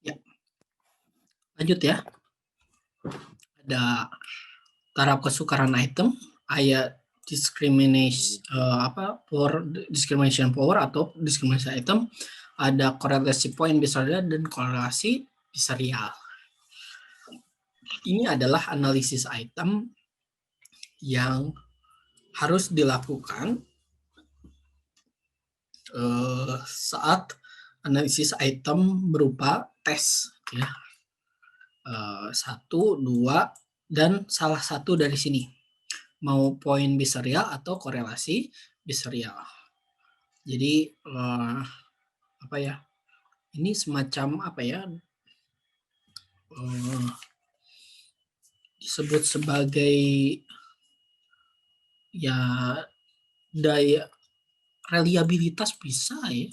Ya, lanjut ya. Ada taraf kesukaran item, ayat discrimination power, discrimination power atau discrimination item, ada korelasi point biserial dan korelasi biserial. Ini adalah analisis item yang harus dilakukan saat analisis item berupa tes, ya. 1, 2, dan salah satu dari sini, mau poin biserial atau korelasi biserial. Jadi apa ya? Ini semacam apa ya? Disebut sebagai ya daya reliabilitas bisa ya.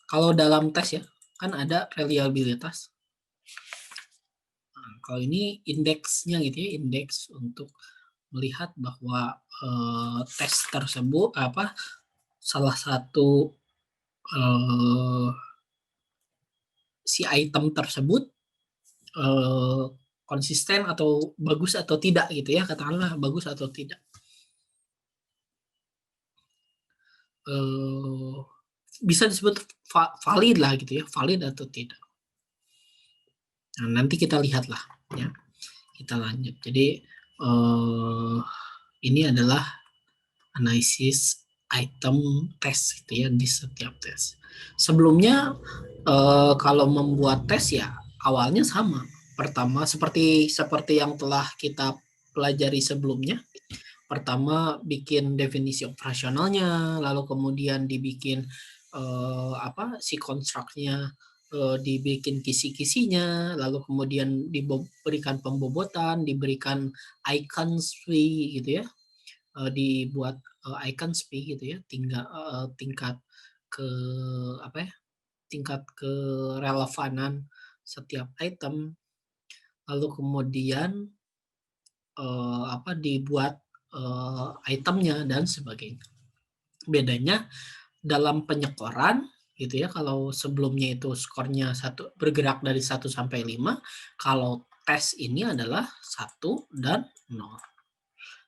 Kalau dalam tes ya kan ada reliabilitas. Nah, kalau ini indeksnya gitu ya, indeks untuk melihat bahwa tes tersebut salah satu si item tersebut konsisten atau bagus atau tidak gitu ya, katakanlah bagus atau tidak. Bisa disebut valid lah gitu ya, valid atau tidak. Nah, nanti kita lihatlah ya. Kita lanjut. Jadi ini adalah analisis item tes gitu ya di setiap tes. Sebelumnya kalau membuat tes ya awalnya sama. Pertama seperti yang telah kita pelajari sebelumnya. Pertama bikin definisi operasionalnya, lalu kemudian dibikin si konstruknya, dibikin kisi-kisinya, lalu kemudian diberikan pembobotan, diberikan icon SPI gitu ya, dibuat icon SPI gitu ya, tingkat ke tingkat kerelevanan setiap item, lalu kemudian dibuat itemnya dan sebagainya. Bedanya dalam penyekoran gitu ya, kalau sebelumnya itu skornya bergerak dari 1 sampai 5, kalau tes ini adalah 1 dan 0.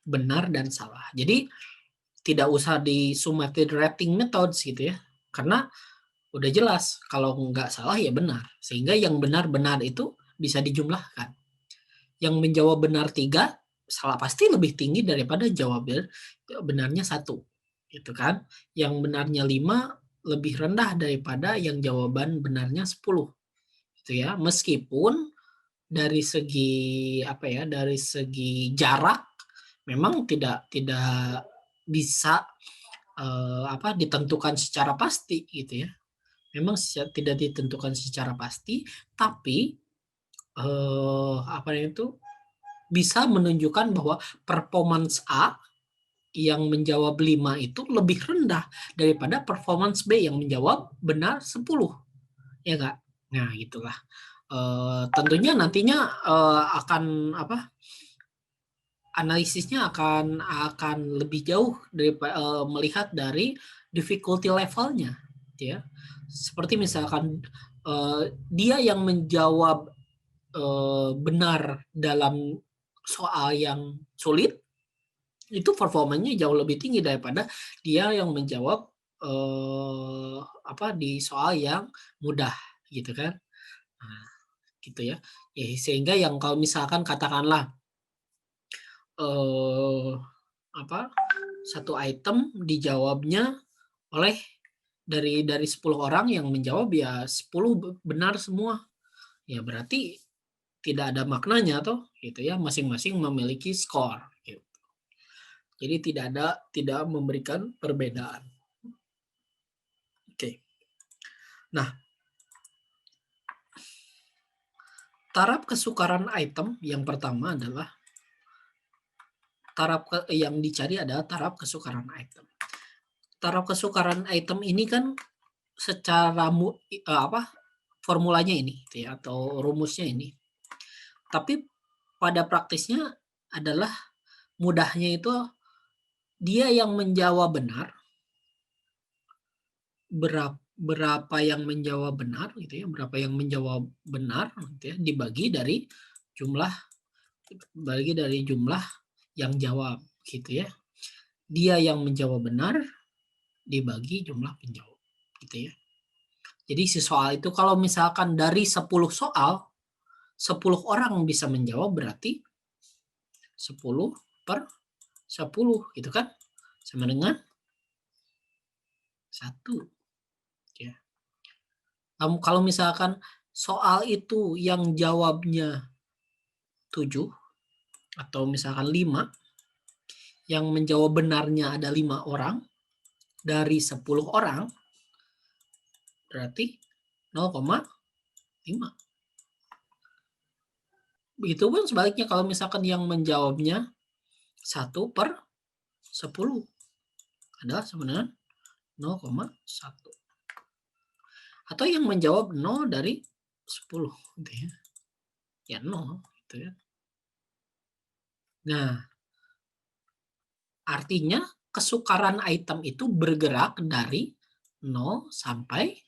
Benar dan salah. Jadi tidak usah di summated rating methods gitu ya. Karena udah jelas kalau nggak salah ya benar. Sehingga yang benar-benar itu bisa dijumlahkan. Yang menjawab benar 3, salah pasti lebih tinggi daripada jawaban benarnya 1. Gitu kan. Yang benarnya 5 lebih rendah daripada yang jawaban benarnya 10. Gitu ya. Meskipun dari segi dari segi jarak memang tidak bisa ditentukan secara pasti gitu ya. Memang tidak ditentukan secara pasti, tapi bisa menunjukkan bahwa performance A yang menjawab 5 itu lebih rendah daripada performance B yang menjawab benar 10. Ya enggak? Nah, gitulah. Tentunya nantinya akan analisisnya akan lebih jauh dari melihat dari difficulty levelnya, ya. Seperti misalkan dia yang menjawab benar dalam soal yang sulit, itu performanya jauh lebih tinggi daripada dia yang menjawab di soal yang mudah, gitu kan. Nah, gitu ya. Sehingga yang kalau misalkan katakanlah satu item dijawabnya oleh dari 10 orang yang menjawab ya 10 benar semua. Ya berarti tidak ada maknanya toh gitu ya, masing-masing memiliki skor gitu. Jadi tidak memberikan perbedaan. Oke. Nah, taraf kesukaran item yang pertama adalah yang dicari adalah taraf kesukaran item. Taraf kesukaran item ini kan secara formulanya ini gitu ya, atau rumusnya ini. Tapi pada praktisnya adalah mudahnya itu dia yang menjawab benar, berapa yang menjawab benar gitu ya, berapa yang menjawab benar gitu ya, dibagi dari jumlah yang jawab gitu ya. Dia yang menjawab benar dibagi jumlah penjawab gitu ya. Jadi si soal itu kalau misalkan dari 10 soal 10 orang bisa menjawab, berarti 10 per 10 gitu kan, sama dengan 1 ya. Kalau misalkan soal itu yang jawabnya 7 atau misalkan 5, yang menjawab benarnya ada 5 orang dari 10 orang, berarti 0,5. Begitupun sebaliknya kalau misalkan yang menjawabnya 1 per 10 adalah sama dengan 0,1. Atau yang menjawab 0 dari 10 gitu ya. Ya 0 gitu ya. Nah, artinya kesukaran item itu bergerak dari 0 sampai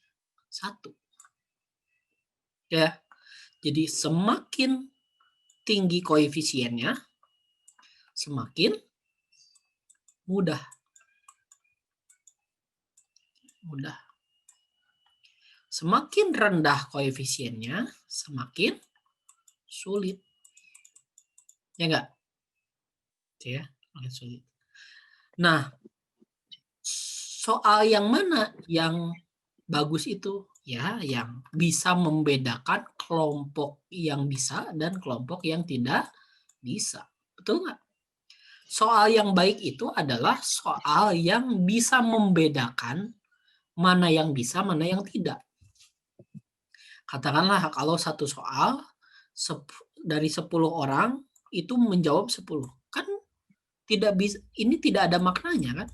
1. Ya. Jadi semakin tinggi koefisiennya, semakin mudah. Semakin rendah koefisiennya, semakin sulit. Ya enggak? Ya, semakin sulit. Nah, soal yang mana yang bagus itu? Ya, yang bisa membedakan kelompok yang bisa dan kelompok yang tidak bisa. Betul nggak? Soal yang baik itu adalah soal yang bisa membedakan mana yang bisa, mana yang tidak. Katakanlah kalau satu soal dari 10 orang itu menjawab 10. Kan tidak bisa, ini tidak ada maknanya kan?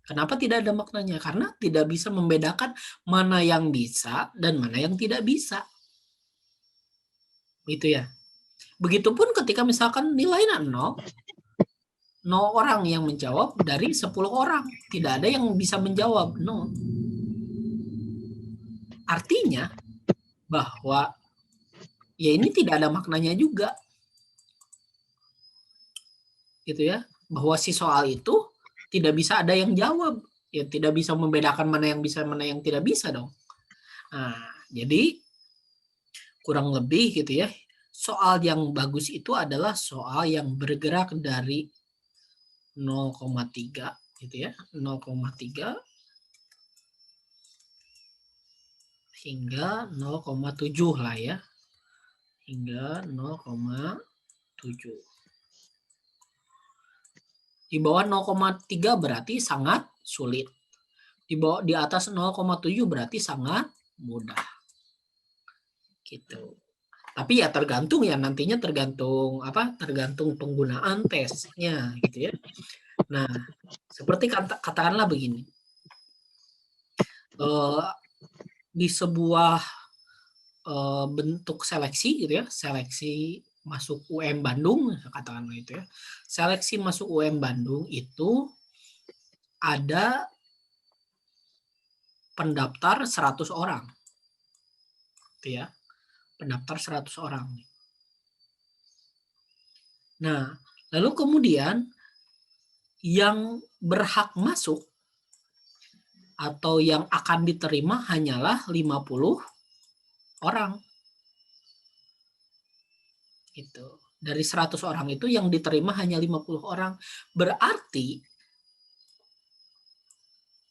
Kenapa tidak ada maknanya? Karena tidak bisa membedakan mana yang bisa dan mana yang tidak bisa. Gitu ya. Begitupun ketika misalkan nilainya 0 orang yang menjawab dari 10 orang. Tidak ada yang bisa menjawab 0. Artinya bahwa ya ini tidak ada maknanya juga. Gitu ya. Bahwa si soal itu tidak bisa ada yang jawab. Ya tidak bisa membedakan mana yang bisa, mana yang tidak bisa dong. Nah, jadi kurang lebih gitu ya. Soal yang bagus itu adalah soal yang bergerak dari 0,3 gitu ya, 0,3 hingga 0,7 lah ya, hingga 0,7. Di bawah 0,3 berarti sangat sulit, di atas 0,7 berarti sangat mudah gitu. Tapi ya tergantung ya, nantinya tergantung penggunaan tesnya gitu ya. Nah, seperti katakanlah begini, di sebuah bentuk seleksi gitu ya, seleksi masuk UM Bandung katakanlah itu ya, seleksi masuk UM Bandung itu ada pendaftar 100 orang gitu ya, pendaftar 100 orang. Nah, lalu kemudian yang berhak masuk atau yang akan diterima hanyalah 50 orang. Gitu. Dari 100 orang itu yang diterima hanya 50 orang. Berarti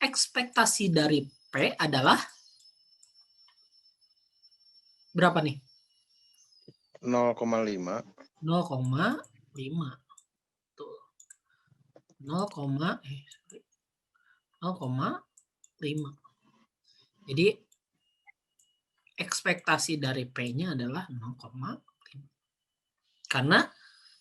ekspektasi dari P adalah berapa nih? 0,5. 0,5. Tuh. 0,5. Jadi ekspektasi dari P-nya adalah 0,5. Karena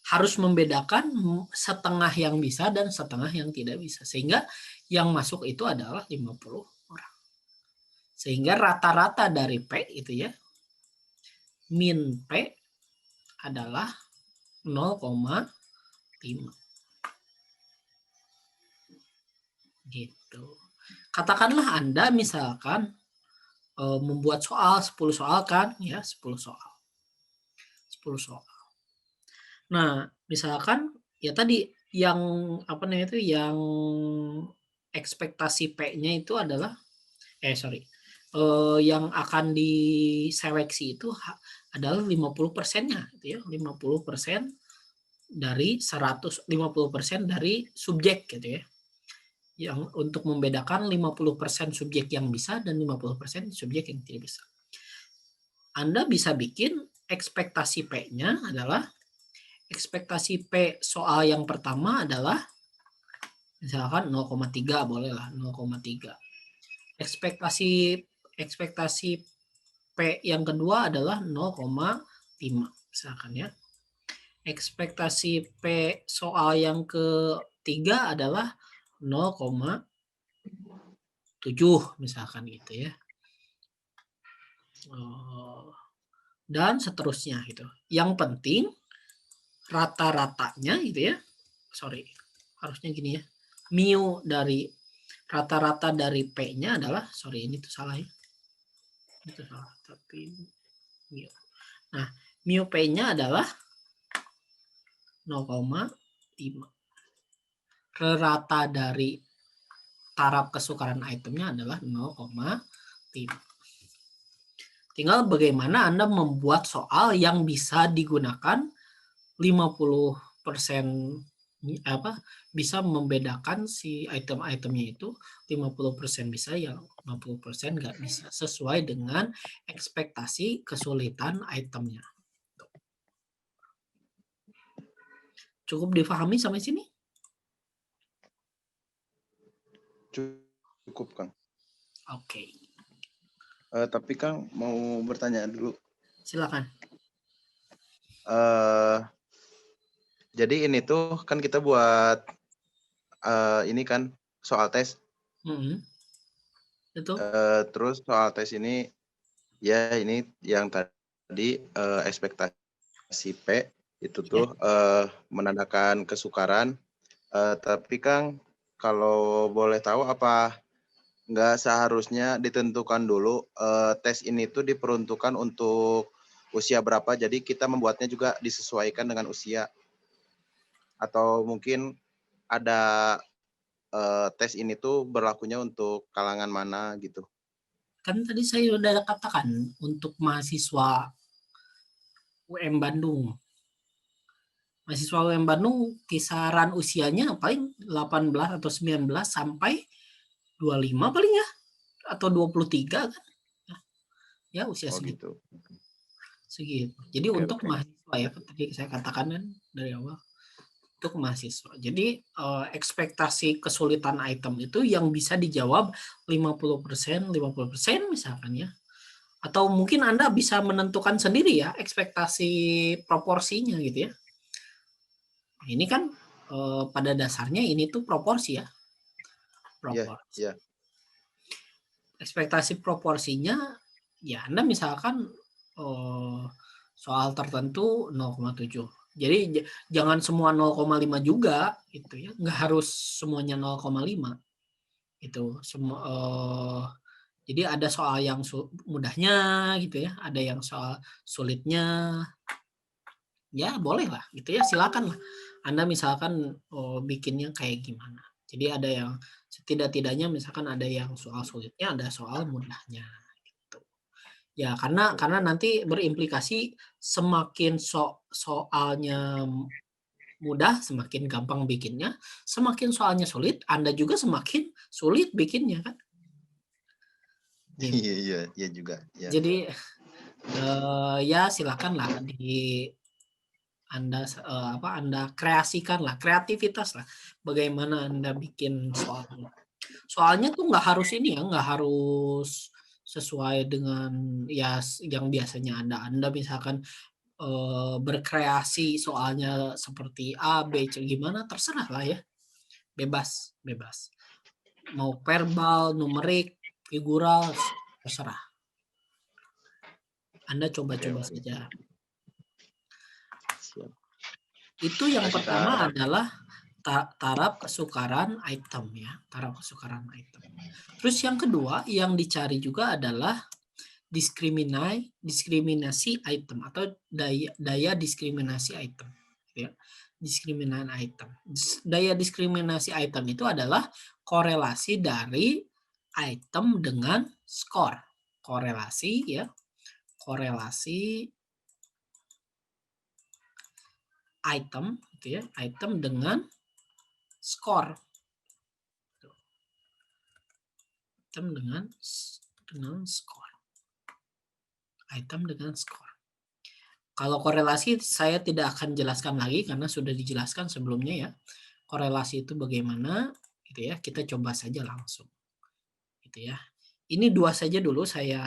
harus membedakan setengah yang bisa dan setengah yang tidak bisa. Sehingga yang masuk itu adalah 50 orang. Sehingga rata-rata dari P itu ya, min P adalah 0,5. Gitu. Katakanlah Anda misalkan membuat soal 10 soal kan, ya 10 soal. 10 soal. Nah, misalkan ya tadi yang apa namanya itu yang ekspektasi P-nya itu adalah yang akan diseleksi itu adalah 50%-nya gitu ya. 50% dari 150% dari subjek gitu ya. Yang untuk membedakan 50% subjek yang bisa dan 50% subjek yang tidak bisa. Anda bisa bikin ekspektasi P-nya adalah ekspektasi P soal yang pertama adalah misalkan 0,3 bolehlah 0,3. Ekspektasi P yang kedua adalah 0,5 misalkan ya. Ekspektasi P soal yang ketiga adalah 0,7 misalkan gitu ya. Dan seterusnya gitu. Yang penting rata-ratanya gitu ya. Harusnya gini ya. Mu dari rata-rata dari P-nya adalah ini tuh salah ya. Itu salah tapi mu. Nah, mu P-nya adalah 0,5. Rata dari taraf kesukaran itemnya adalah 0,5. Tinggal bagaimana Anda membuat soal yang bisa digunakan 50% bisa membedakan si item-itemnya itu 50% bisa yang 50% nggak bisa sesuai dengan ekspektasi kesulitan itemnya. Cukup difahami sampai sini? Cukup, Kang. Oke. Tapi Kang mau bertanya dulu. Silakan. Jadi ini tuh kan kita buat ini kan soal tes. Betul. Terus soal tes ini ya ini yang tadi ekspektasi P itu tuh menandakan kesukaran. Tapi Kang kalau boleh tahu apa nggak seharusnya ditentukan dulu tes ini tuh diperuntukkan untuk usia berapa, jadi kita membuatnya juga disesuaikan dengan usia, atau mungkin ada tes ini tuh berlakunya untuk kalangan mana gitu. Kan tadi saya sudah katakan untuk mahasiswa UM Bandung. Mahasiswa UM Bandung kisaran usianya paling 18 atau 19 sampai 25 paling ya, atau 23 kan. Ya usia segitu. Gitu. Segitu. Jadi untuk mahasiswa ya, tadi saya katakan kan dari awal, untuk mahasiswa. Jadi ekspektasi kesulitan item itu yang bisa dijawab 50%, 50% misalkan ya. Atau mungkin Anda bisa menentukan sendiri ya ekspektasi proporsinya gitu ya. Ini kan pada dasarnya ini tuh proporsi ya. Proporsi. Iya. Ekspektasi proporsinya ya Anda misalkan soal tertentu 0,7. Jadi jangan semua 0,5 juga gitu ya. Nggak harus semuanya 0,5. Itu semua jadi ada soal yang mudahnya gitu ya, ada yang soal sulitnya. Ya boleh lah gitu ya, silakan lah. Anda misalkan bikinnya kayak gimana. Jadi ada yang setidak-tidaknya misalkan ada yang soal sulitnya, ada soal mudahnya gitu. Ya karena nanti berimplikasi semakin soalnya mudah semakin gampang bikinnya, semakin soalnya sulit Anda juga semakin sulit bikinnya kan. Gitu. Iya juga. Ya. Jadi ya silakan lah Anda Anda kreasikan lah, kreativitas lah, bagaimana Anda bikin soalnya. Soalnya tuh nggak harus ini ya, nggak harus sesuai dengan ya yang biasanya Anda misalkan berkreasi soalnya seperti A, B, C gimana terserah lah ya, bebas. Mau verbal, numerik, figural terserah. Anda coba-coba saja. Siap. Itu yang Kasih pertama taraf. adalah taraf kesukaran item ya, taraf kesukaran item. Terus yang kedua yang dicari juga adalah diskriminasi item atau daya diskriminasi item ya. Diskriminasi item. Daya diskriminasi item itu adalah korelasi dari item dengan skor. Korelasi ya. Korelasi item gitu ya, item dengan skor. Item dengan skor. Item dengan skor. Kalau korelasi saya tidak akan jelaskan lagi karena sudah dijelaskan sebelumnya ya. Korelasi itu bagaimana gitu ya. Kita coba saja langsung. Gitu ya. Ini dua saja dulu saya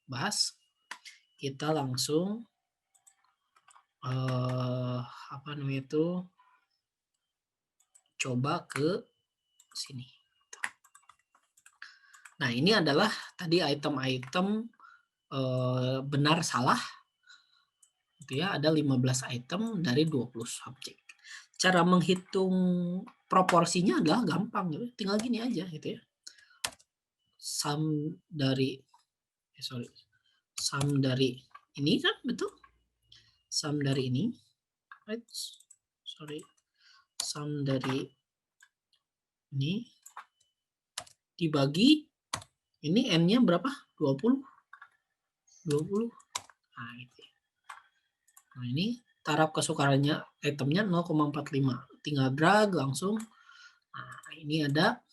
bahas. Kita langsung apa namanya itu coba ke sini. Nah, ini adalah tadi item-item benar salah. Gitu ya, ada 15 item dari 20 subjek. Cara menghitung proporsinya adalah gampang gitu. Tinggal gini aja gitu ya. Sum dari sum dari ini kan betul? Sum dari ini. Right? Sum dari ini dibagi ini n-nya berapa? 20. 20. Nah, itu. Nah, ini taraf kesukarannya itemnya 0,45. Tinggal drag langsung. Nah, ini ada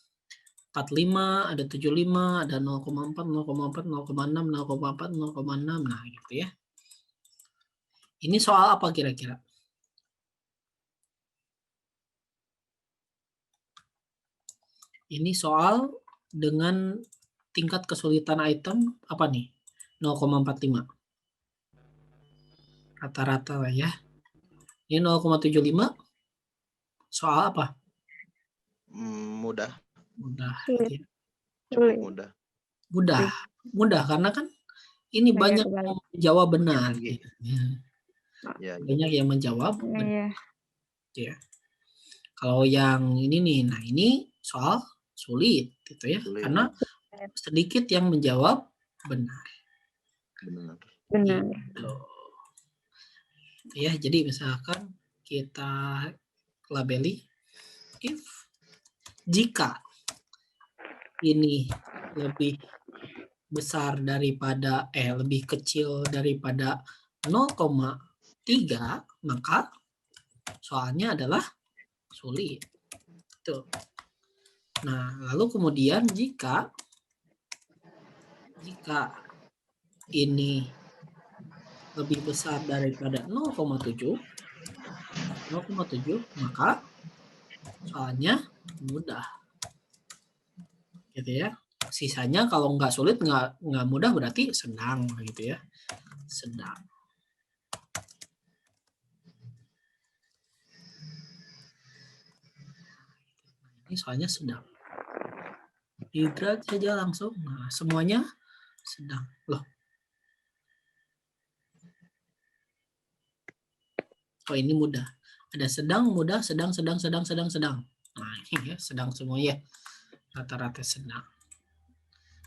45, ada 75, ada 0,4, 0,4, 0,6, 0,4, 0,6. Nah, gitu ya. Ini soal apa kira-kira? Ini soal dengan tingkat kesulitan item apa nih? 0,45. Rata-rata lah ya. Ini 0,75. Soal apa? Mudah. Mudah. Sulit. Cukup mudah. Mudah karena kan ini banyak yang menjawab benar. Ya. Banyak yang menjawab Iya. ya. Kalau yang ini nih, nah ini soal sulit gitu ya, Sulit. karena sedikit yang menjawab benar. Benar. Gitu. Ya, jadi misalkan kita labeli if jika ini lebih besar daripada lebih kecil daripada 0,3 maka soalnya adalah sulit. Tuh. Nah, lalu kemudian jika ini lebih besar daripada 0,7 maka soalnya mudah. Gitu ya. Sisanya kalau nggak sulit, nggak mudah berarti sedang gitu ya. Sedang. Ini soalnya sedang. Di drag saja langsung. Nah, semuanya sedang. Loh. Oh, ini mudah. Ada sedang, mudah, sedang. Nah, ini ya, sedang semuanya. Rata-rata sedang.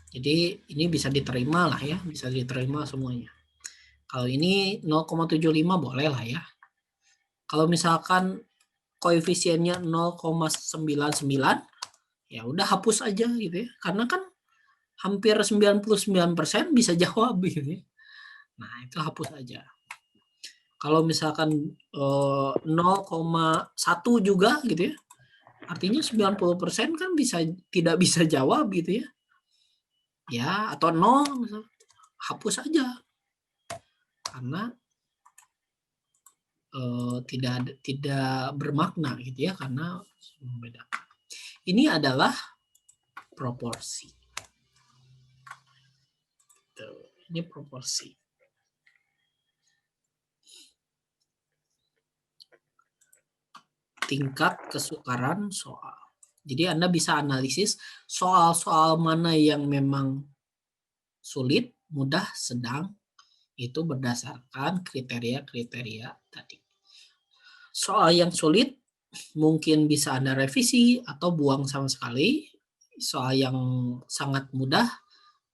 Jadi ini bisa diterima lah ya, bisa diterima semuanya. Kalau ini 0,75 boleh lah ya. Kalau misalkan koefisiennya 0,99 ya udah hapus aja gitu ya. Karena kan hampir 99% bisa jawab gitu ya. Nah, itu hapus aja. Kalau misalkan 0,1 juga gitu ya. Artinya 90% kan tidak bisa jawab gitu ya. Ya, atau 0 misalnya. Hapus aja. Karena tidak bermakna gitu ya, karena membedakan. Ini adalah proporsi. Ini proporsi. Tingkat kesukaran soal. Jadi Anda bisa analisis soal-soal mana yang memang sulit, mudah, sedang, itu berdasarkan kriteria-kriteria tadi. Soal yang sulit mungkin bisa Anda revisi atau buang sama sekali. Soal yang sangat mudah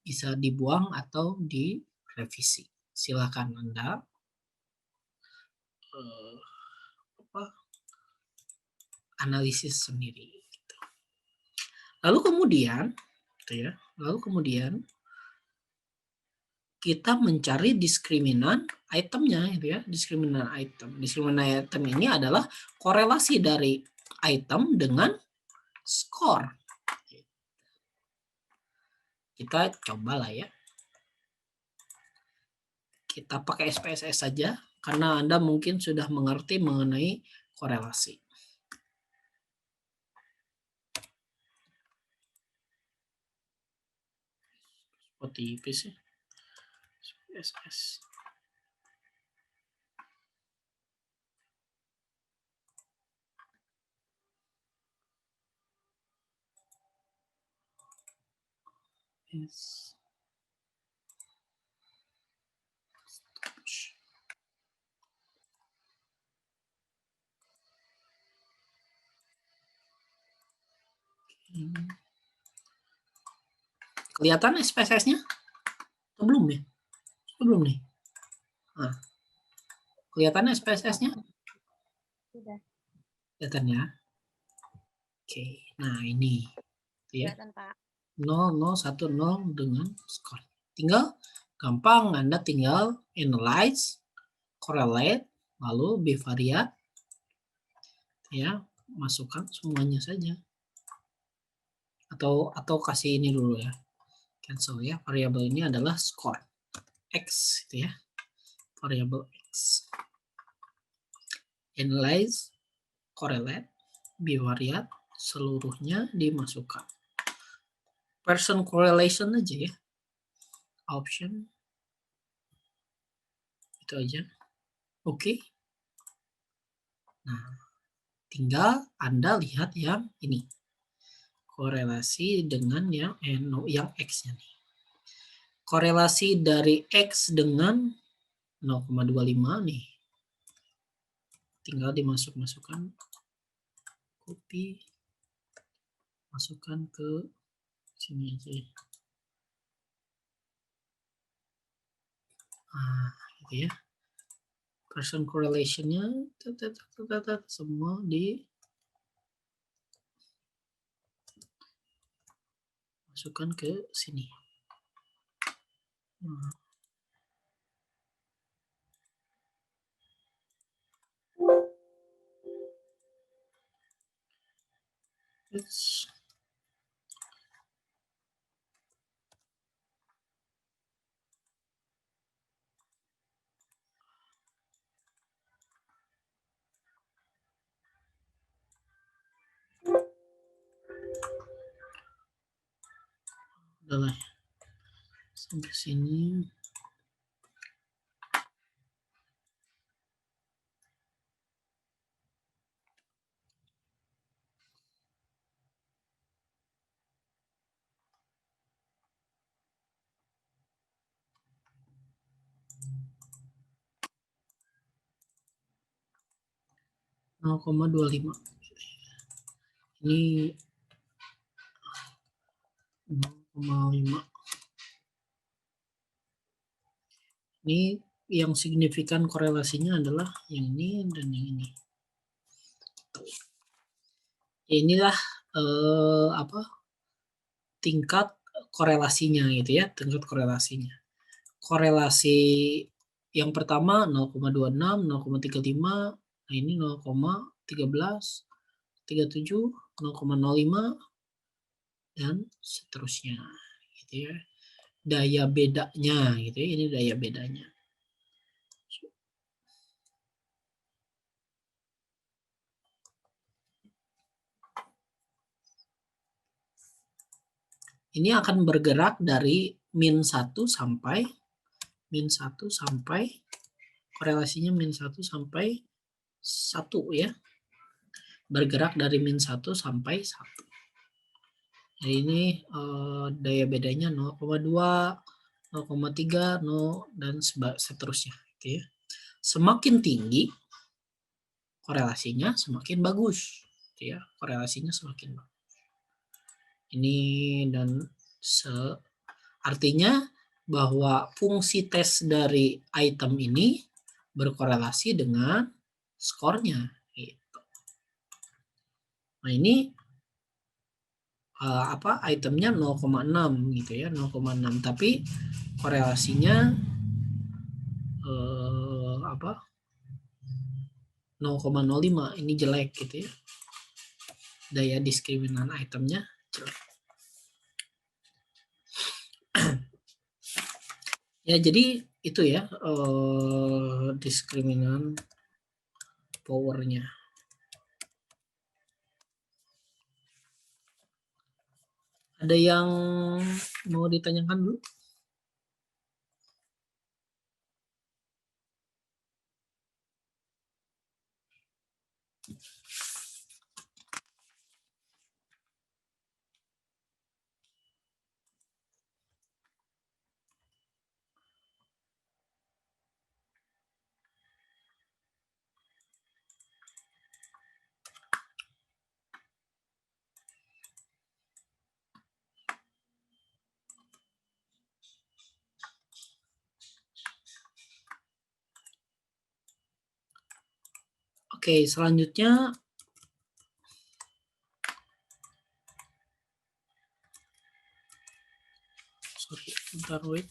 bisa dibuang atau direvisi. Silakan Anda analisis sendiri. Lalu kemudian, kita mencari diskriminan itemnya, diskriminan item. Diskriminan item ini adalah korelasi dari item dengan skor. Kita cobalah ya. Kita pakai SPSS saja karena Anda mungkin sudah mengerti mengenai korelasi. OTP sih. SPSS. Yes. Kelihatan SPSS-nya? Atau belum ya? Belum nih. Nah, kelihatan SPSS-nya? Sudah. Kelihatan ya? Oke, nah ini. Ya. Kelihatan, Pak. 0010 dengan skor. Tinggal gampang, Anda tinggal analyze, correlate, lalu bivariate, ya, masukkan semuanya saja. Atau kasih ini dulu ya. Cancel ya. Variabel ini adalah skor X gitu ya. Variabel X. Analyze, correlate, bivariate, seluruhnya dimasukkan. Person correlation aja ya. Option. Itu aja. Oke. Nah, tinggal Anda lihat yang ini. Korelasi dengan yang X-nya nih. Korelasi dari X dengan 0,25 nih. Tinggal dimasukkan. Copy. Masukkan ke sini aja. Nah, gitu ya. Person correlation-nya semua masukkan ke sini. Nah. It's udahlah sampai sini. (0,25) ini 0,5. Ini yang signifikan korelasinya adalah yang ini dan yang ini. Inilah tingkat korelasinya gitu ya, tingkat korelasinya. Korelasi yang pertama 0,26, 0,35, nah ini 0,13, 37, 0,05 dan seterusnya gitu ya. Daya bedanya gitu ya, ini daya bedanya. Ini akan bergerak dari min 1 sampai korelasinya min 1 sampai 1 ya. Bergerak dari min 1 sampai 1. Jadi ini daya bedanya 0,2, 0,3, 0 dan seterusnya gitu ya. Semakin tinggi korelasinya semakin bagus, gitu ya. Korelasinya semakin bagus. Ini dan artinya bahwa fungsi tes dari item ini berkorelasi dengan skornya. Gitu. Nah ini itemnya 0,6 gitu ya, 0,6, tapi korelasinya 0,05, ini jelek gitu ya. Daya diskriminan itemnya jelek. Ya jadi itu ya diskriminan powernya. Ada yang mau ditanyakan dulu? Oke, selanjutnya bentar, wait.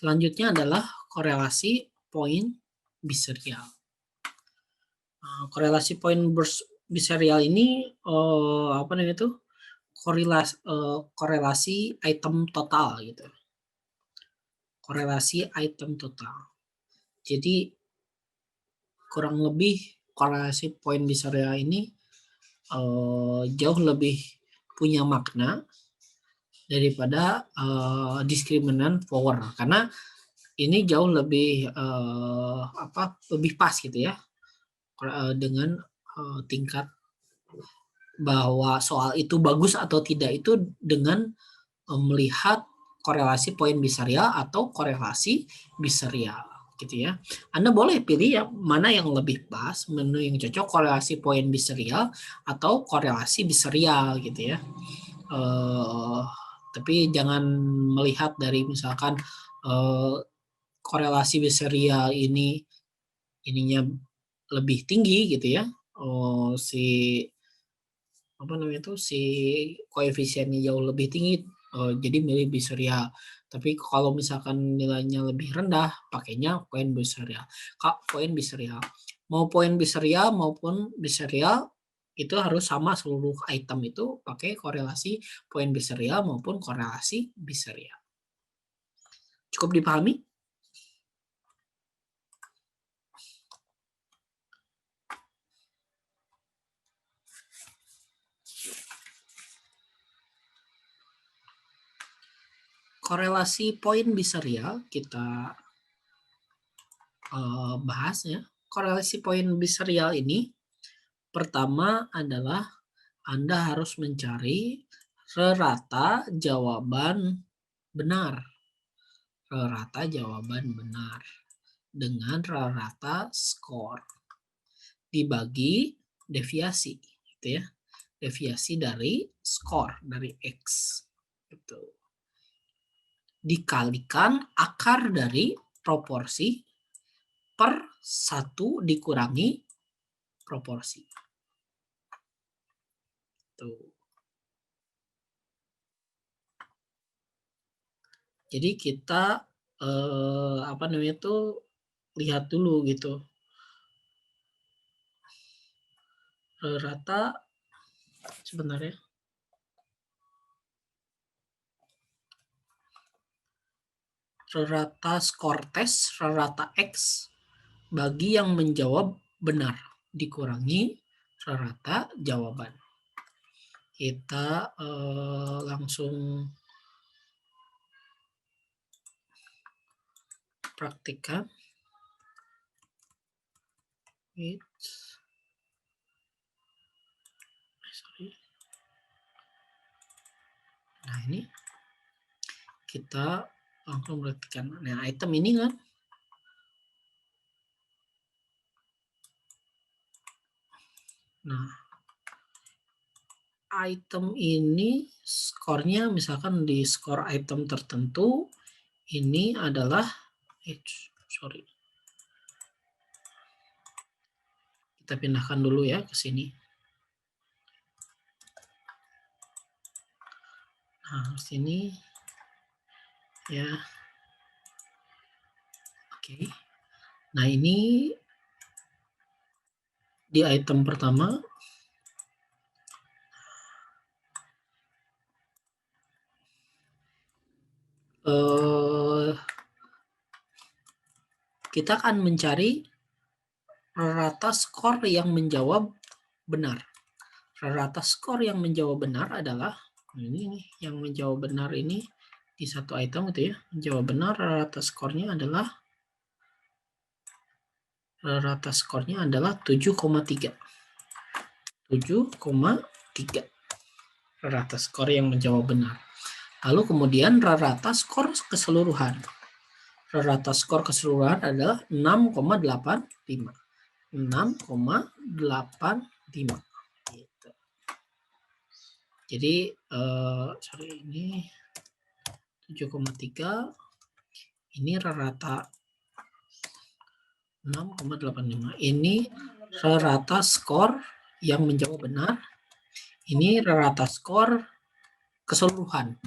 Selanjutnya adalah korelasi poin biserial. Korelasi poin biserial ini korelasi item total gitu. Korelasi item total. Jadi kurang lebih korelasi poin biserial ini jauh lebih punya makna daripada diskriminan power, karena ini jauh lebih lebih pas gitu ya dengan tingkat bahwa soal itu bagus atau tidak itu dengan melihat korelasi poin biserial atau korelasi biserial gitu ya. Anda boleh pilih ya mana yang lebih pas, menu yang cocok, korelasi poin biserial atau korelasi biserial gitu ya. Tapi jangan melihat dari misalkan korelasi biserial ininya lebih tinggi gitu ya. Si koefisiennya jauh lebih tinggi, jadi milih biserial. Tapi kalau misalkan nilainya lebih rendah, pakainya poin biserial. Poin biserial. Mau poin biserial maupun biserial itu harus sama, seluruh item itu pakai korelasi poin biserial maupun korelasi biserial. Cukup dipahami? Korelasi poin biserial kita bahas ya. Korelasi poin biserial ini pertama adalah Anda harus mencari rata jawaban benar. Rata jawaban benar dengan rata skor dibagi deviasi gitu ya. Deviasi dari skor dari X gitu. Dikalikan akar dari proporsi per 1 dikurangi proporsi. Tuh. Jadi kita lihat dulu gitu. Rata sebentar ya. Rata skor tes, rata X bagi yang menjawab benar dikurangi rata jawaban. Kita langsung praktikkan. Nah ini kita langsung perhatikan. Nah, item ini kan item ini skornya misalkan di skor item tertentu ini adalah kita pindahkan dulu ya ke sini. Nah, sini ya. Oke. Nah, ini di item pertama kita akan mencari rata skor yang menjawab benar. Rata skor yang menjawab benar adalah ini nih, yang menjawab benar ini di satu item gitu ya. Menjawab benar rata skornya adalah 7,3. 7,3 rata skor yang menjawab benar. Lalu kemudian rata skor keseluruhan. Rata skor keseluruhan adalah 6,85. 6,85. Gitu. Jadi ini 7,3 ini rata 6,85. Ini rata skor yang menjawab benar. Ini rata skor keseluruhan.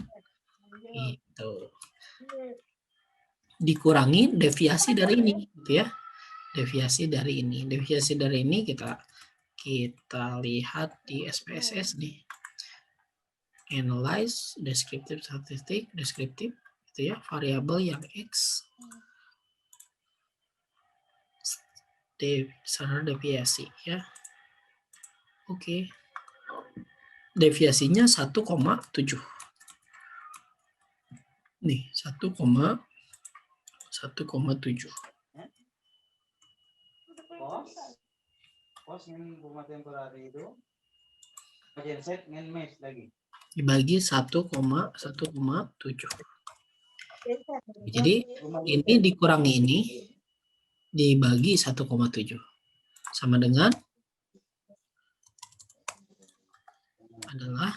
Itu dikurangi deviasi dari ini, gitu ya. Deviasi dari ini kita lihat di SPSS nih. Analyze descriptive statistik, deskriptif itu ya, variabel yang X standar deviasi ya. Oke. Deviasinya 1,7. Nih, 1,7. Pos yang bunga temporary itu genset ngen mes lagi. Dibagi 1,7. Jadi ini dikurangi ini dibagi 1,7 sama dengan adalah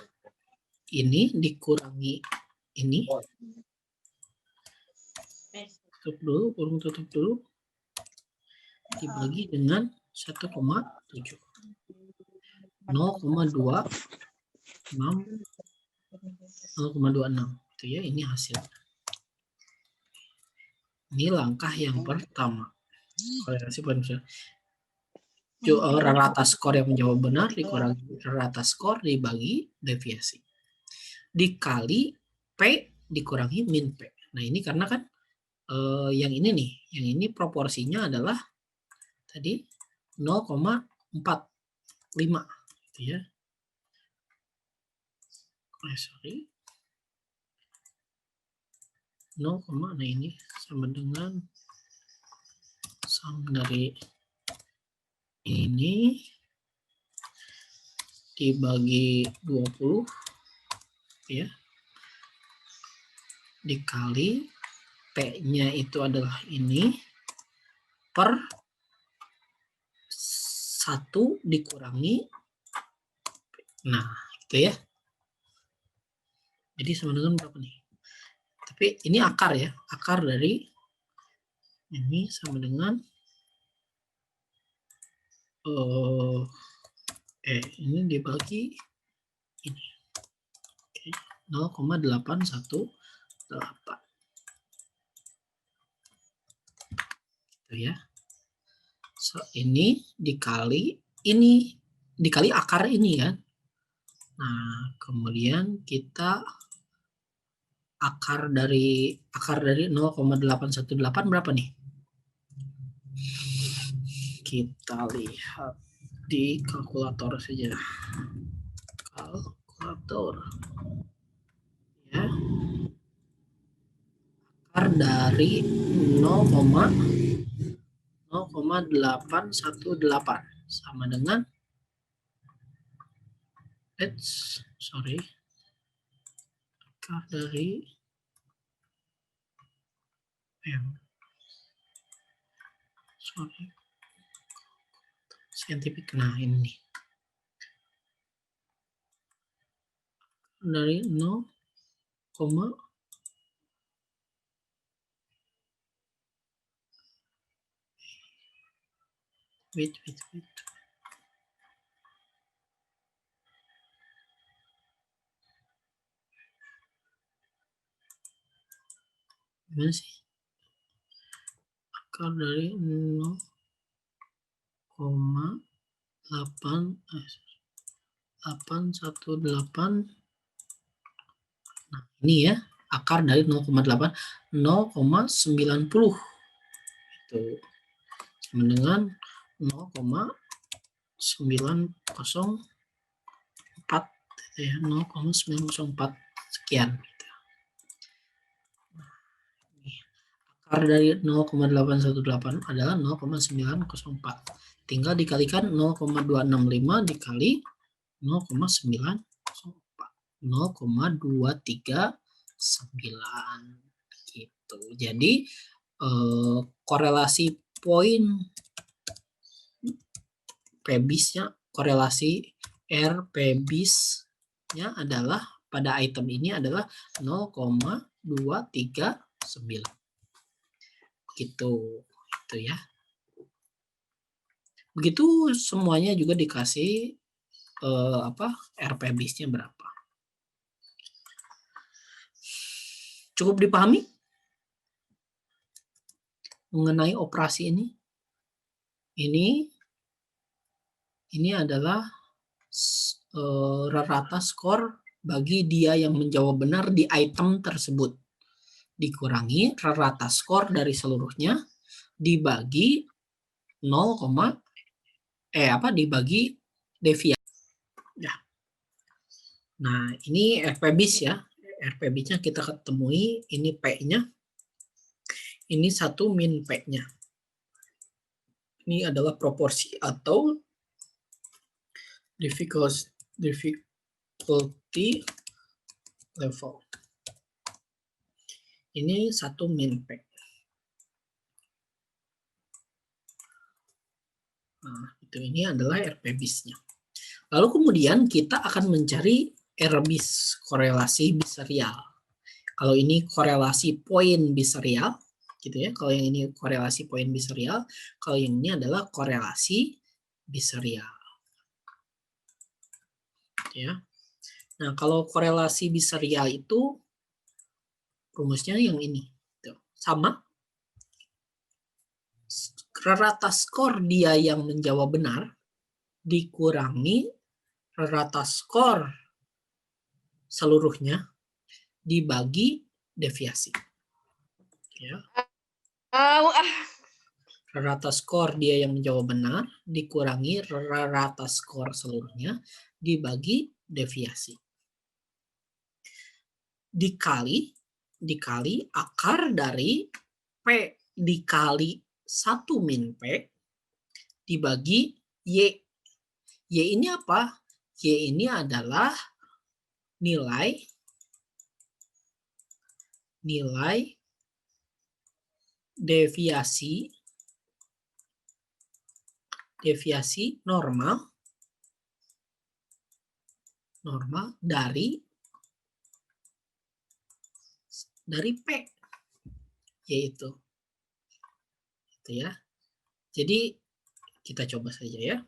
ini dikurangi ini. Tutup dulu dibagi dengan 1,7. 0,26 itu ya, ini hasil. Ini langkah yang pertama. Korelasi rata skor yang menjawab benar dikurangi rata skor dibagi deviasi. Dikali P dikurangi min P. Nah, ini karena kan yang ini nih, yang ini proporsinya adalah tadi 0,45 gitu ya. Sorry. 0, nah ini sama dengan dari ini dibagi 20 ya, dikali P-nya itu adalah ini per 1 dikurangi, nah gitu ya. Jadi sama dengan berapa nih? Tapi ini akar ya, akar dari ini sama dengan ini dibagi ini. Oke, 0,818. Gitu ya. So, ini dikali akar ini kan. Nah, kemudian kita akar dari 0,818 berapa nih? Kita lihat di kalkulator saja. Kalkulator. Ya. Akar dari 0,818 sama dengan akar dari sorry, scientific. Nah ini dari 0, wait. Gimana sih? Akar dari 0,818. Nah, ini ya, akar dari 0,8, 0,90. Itu sama dengan 0,904 ya, 0,904 sekian. Akar dari 0,818 adalah 0,904. Tinggal dikalikan 0,265 dikali 0,904. 0,239 gitu. Jadi korelasi poin PBIS-nya, korelasi RPBIS-nya adalah pada item ini adalah 0,239. Gitu ya. Begitu semuanya juga dikasih RPBIS-nya berapa. Cukup dipahami mengenai operasi ini? Ini adalah rata skor bagi dia yang menjawab benar di item tersebut. Dikurangi rata skor dari seluruhnya dibagi dibagi deviasi. Ya. Nah, ini RPBIS ya. RPBIS-nya kita ketemui, ini P-nya. Ini 1 min P-nya. Ini adalah proporsi atau difficulty level. Ini 1 min P. Nah, ini adalah RPBIS-nya. Lalu kemudian kita akan mencari RBIS, korelasi biserial. Kalau ini korelasi poin biserial, gitu ya. Kalau yang ini korelasi poin biserial, kalau yang ini adalah korelasi biserial. Ya. Nah, kalau korelasi biserial itu rumusnya yang ini. Sama. Rata skor dia yang menjawab benar dikurangi rata skor seluruhnya dibagi deviasi. Ya. Rata skor dia yang menjawab benar dikurangi rata skor seluruhnya dibagi deviasi. Dikali akar dari P dikali 1 min P dibagi Y. Y ini apa? Y ini adalah nilai deviasi normal dari P, yaitu itu ya. Jadi kita coba saja ya.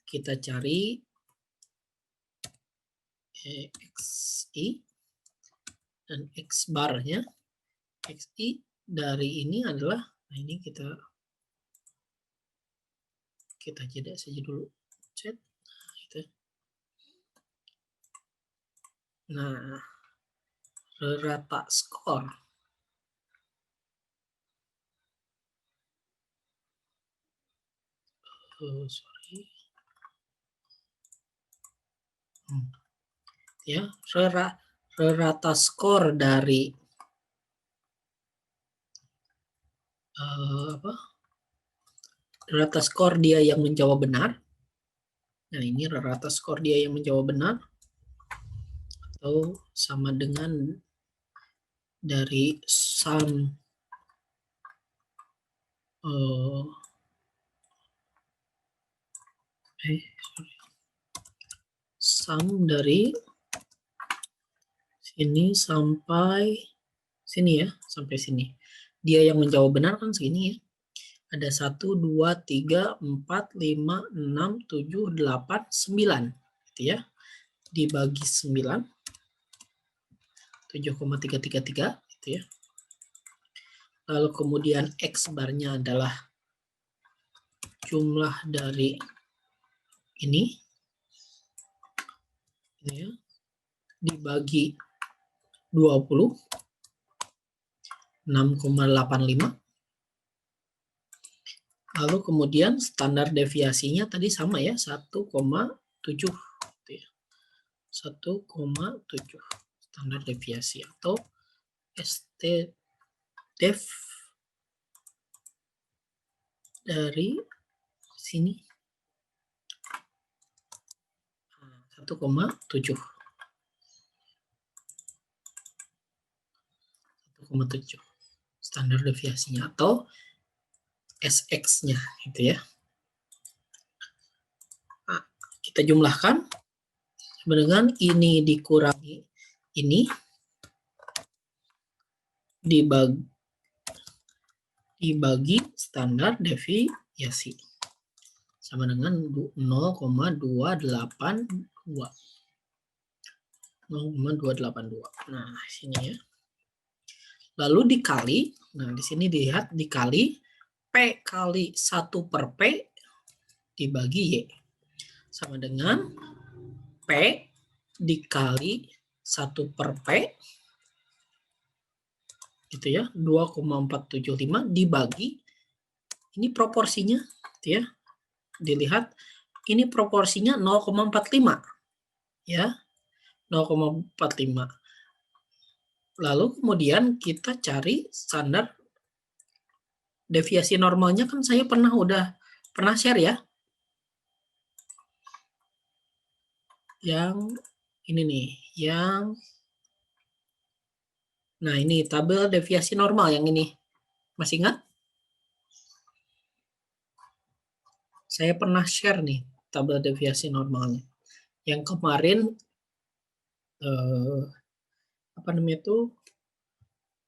Kita cari XI dan X barnya. XI dari ini adalah, nah ini kita jeda saja dulu. Chat. Nah, rata skor ya, rata skor dari rata skor dia yang menjawab benar. Nah, ini rata skor dia yang menjawab benar atau sama dengan dari sum sum dari sini sampai sini ya, sampai sini. Dia yang menjawab benar kan segini ya. Ada 1, 2, 3, 4, 5, 6, 7, 8, 9. Gitu ya. Dibagi 9. 7,333 gitu ya. Lalu kemudian X barnya adalah jumlah dari ini ya, dibagi 20, 6,85. Lalu kemudian standar deviasinya tadi sama ya, 1,7 gitu ya. 1,7 standar deviasi atau ST def dari sini 1,7 standar deviasinya atau SX-nya gitu ya. Nah, kita jumlahkan dengan ini dikurangi ini dibagi standar deviasi sama dengan 0,282. 0,282. Nah, sini ya. Lalu dikali, nah di sini dilihat dikali P kali 1 per P dibagi Y. Sama dengan P dikali 1 per P gitu ya, 2,475 dibagi ini proporsinya gitu ya. Dilihat ini proporsinya 0,45 ya. 0,45. Lalu kemudian kita cari standar deviasi normalnya, kan saya pernah share ya. Yang ini nih, nah ini tabel deviasi normal yang ini. Masih ingat? Saya pernah share nih tabel deviasi normalnya. Yang kemarin apa namanya itu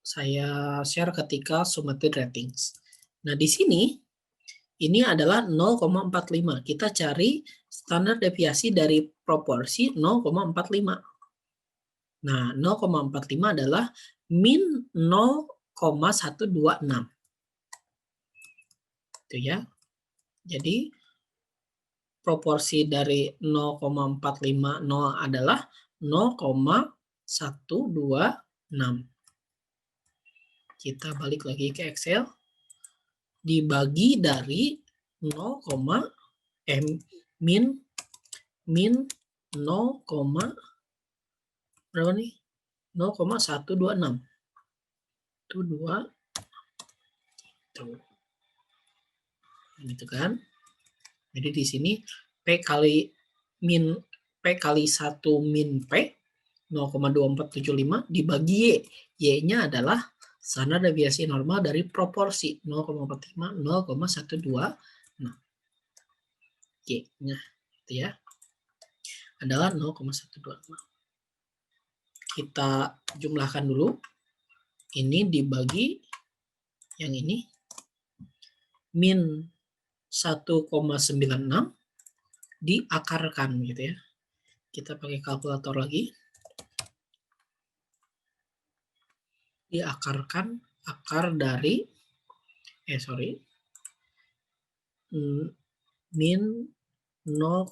saya share ketika submitted ratings. Nah, di sini ini adalah 0,45. Kita cari standar deviasi dari proporsi 0,45. Nah, 0,45 adalah min 0,126. Itu ya. Jadi proporsi dari 0,450 adalah 0,126. Kita balik lagi ke Excel. Dibagi dari 0, min 0, berapa nih? 0,126. Itu 2. Tuh. Gitu kan? Jadi di sini P kali 1 min P 0,2475 dibagi Y. Y-nya adalah standar deviasi normal dari proporsi 0,45, 0,126. Y-nya itu ya adalah 0,126. Kita jumlahkan dulu. Ini dibagi yang ini min 1,96 diakarkan gitu ya. Kita pakai kalkulator lagi. Diakarkan akar dari min 0,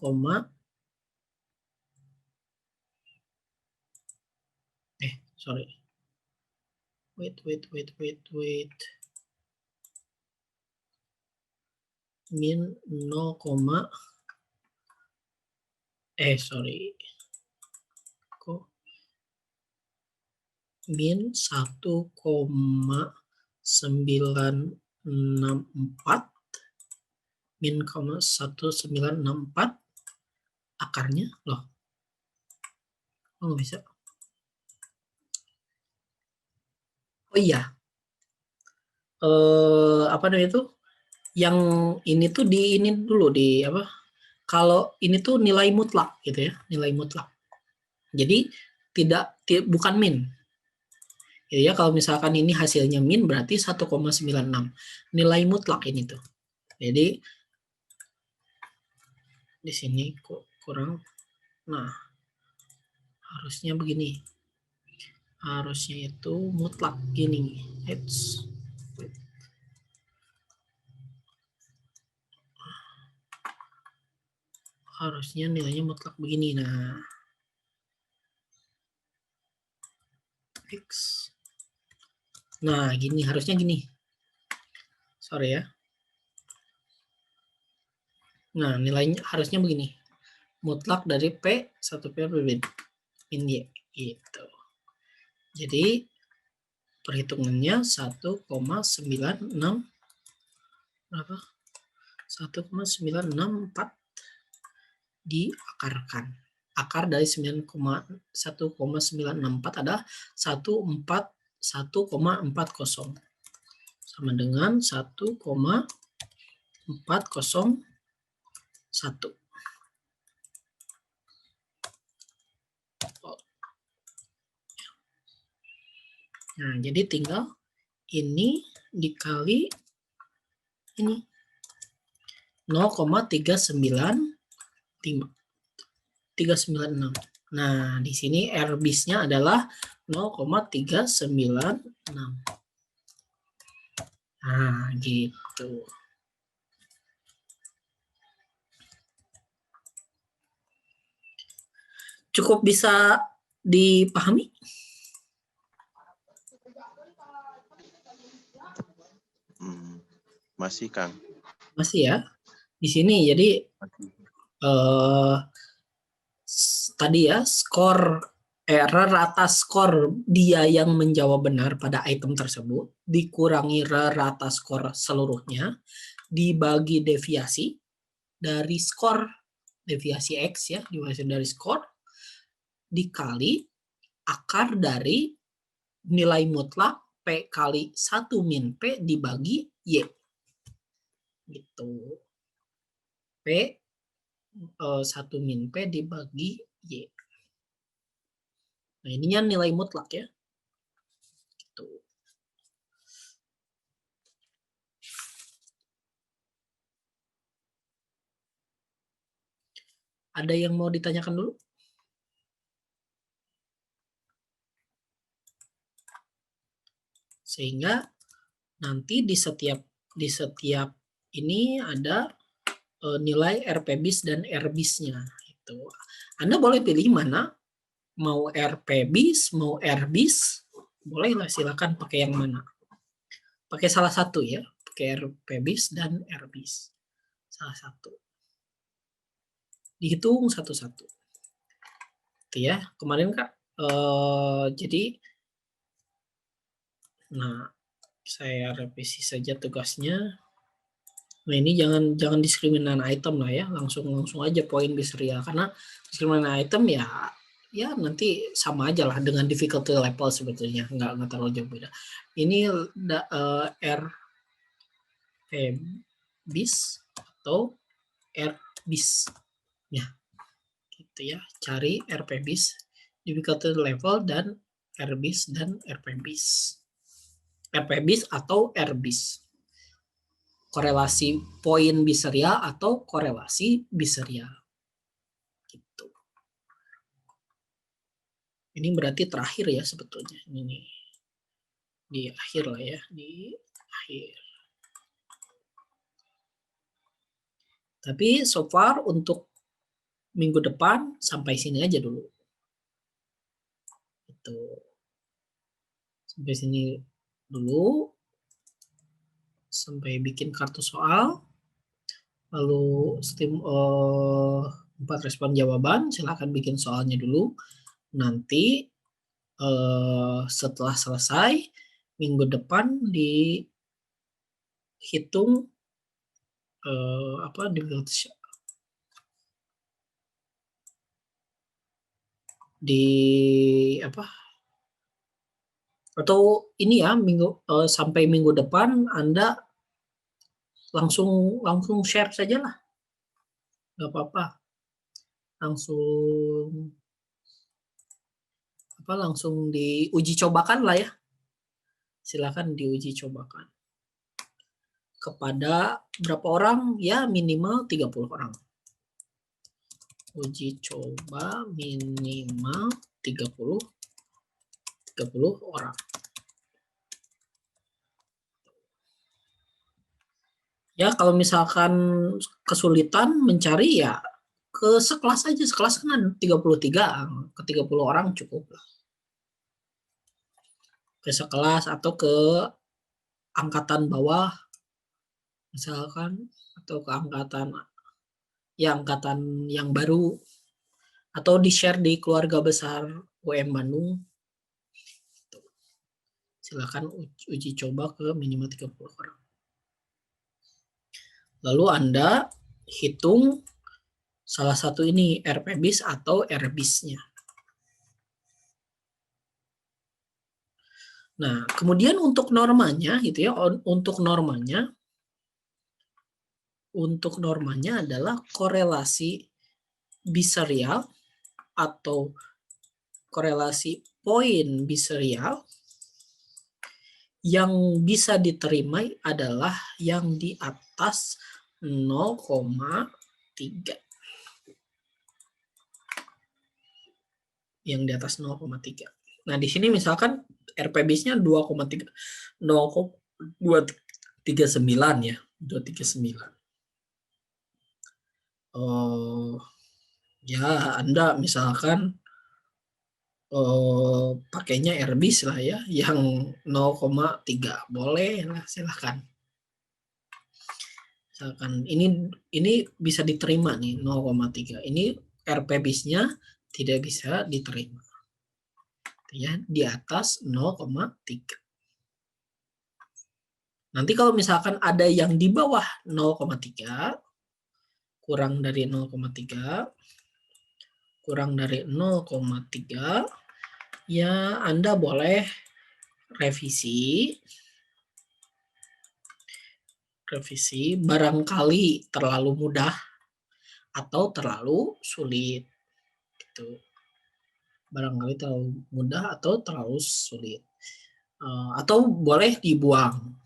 wait. Min 0, min 1,964 min 1964 akarnya loh. Oh, nggak bisa. Oh iya, apa namanya itu? Yang ini tuh di ini dulu di apa? Kalau ini tuh nilai mutlak gitu ya, nilai mutlak. Jadi bukan min. Gitu ya, kalau misalkan ini hasilnya min berarti 1,96. Nilai mutlak ini tuh. Jadi di sini kok kurang. Nah, harusnya begini. Harusnya itu mutlak gini. Harusnya nilainya mutlak begini. Nah, X. Nah, gini harusnya gini. Sorry ya. Nah, nilainya harusnya begini. Mutlak dari P 1 P min Y gitu. Jadi perhitungannya 1,96 berapa? 1,964 diakarkan. Akar dari 1,964 adalah 1,40 sama dengan 1,401. Nah, jadi tinggal ini dikali ini 0,396. Nah, di sini R-bis-nya adalah 0,396. Nah, gitu. Cukup bisa dipahami? Masih, Kang. Masih ya. Di sini jadi tadi ya rata skor dia yang menjawab benar pada item tersebut dikurangi rata skor seluruhnya dibagi deviasi dari skor deviasi X ya, deviasi dari skor dikali akar dari nilai mutlak P kali 1 min P dibagi Y. Gitu. P 1 min P dibagi Y. Nah, ininya nilai mutlak ya. Gitu. Ada yang mau ditanyakan dulu? Sehingga nanti di setiap ini ada nilai RP-bis dan R-bis-nya. Gitu. Anda boleh pilih mana, mau RP-bis, mau R-bis, bolehlah silakan pakai yang mana. Pakai salah satu ya, pakai RP-bis dan R-bis. Salah satu. Dihitung satu-satu. Itu ya, kemarin Kak, jadi nah saya revisi saja tugasnya. Nah, ini jangan diskriminan item lah ya, langsung aja poin Biseria karena diskriminan item ya nanti sama aja lah dengan difficulty level sebetulnya, nggak terlalu jauh beda. Ini R bis atau R bis ya, gitu ya. Cari RP bis, difficulty level dan R bis dan RP bis. RP bis atau R bis. Korelasi poin Biseria atau korelasi Biseria. Gitu. Ini berarti terakhir ya sebetulnya. Ini di akhir lah ya, di akhir. Tapi so far untuk minggu depan sampai sini aja dulu. Itu. Sampai sini dulu. Sampai bikin kartu soal. Lalu 4 respon jawaban, silahkan bikin soalnya dulu. Nanti setelah selesai minggu depan dihitung Atau ini ya sampai minggu depan Anda langsung share saja lah, nggak apa-apa. Langsung diuji cobakan lah ya. Silakan diuji cobakan. Kepada berapa orang? Ya minimal 30 orang. Uji coba minimal 30 orang. Ya kalau misalkan kesulitan mencari ya ke sekelas aja. Sekelas kan ada 33, ke 30 orang cukup lah. Ke sekelas atau ke angkatan bawah misalkan, atau ke angkatan yang baru, atau di-share di keluarga besar UM Bandung. Silakan uji coba ke minimal 30 orang. Lalu Anda hitung salah satu ini RPBIS atau RBIS-nya. Nah, kemudian untuk normanya gitu ya, untuk normanya adalah korelasi biserial atau korelasi poin biserial yang bisa diterima adalah yang di atas 0,3. Yang di atas 0,3. Nah, di sini misalkan RPBIS-nya 2,3 0,239 ya, 239. Ya, Anda misalkan pakainya RBIS lah ya, yang 0,3 boleh lah, silahkan. Misalkan ini bisa diterima nih 0,3. Ini RPBIS-nya tidak bisa diterima. Ya, di atas 0,3. Nanti kalau misalkan ada yang di bawah 0,3, kurang dari 0,3, ya Anda boleh revisi barangkali terlalu mudah atau terlalu sulit gitu. Barangkali terlalu mudah atau terlalu sulit. Atau boleh dibuang,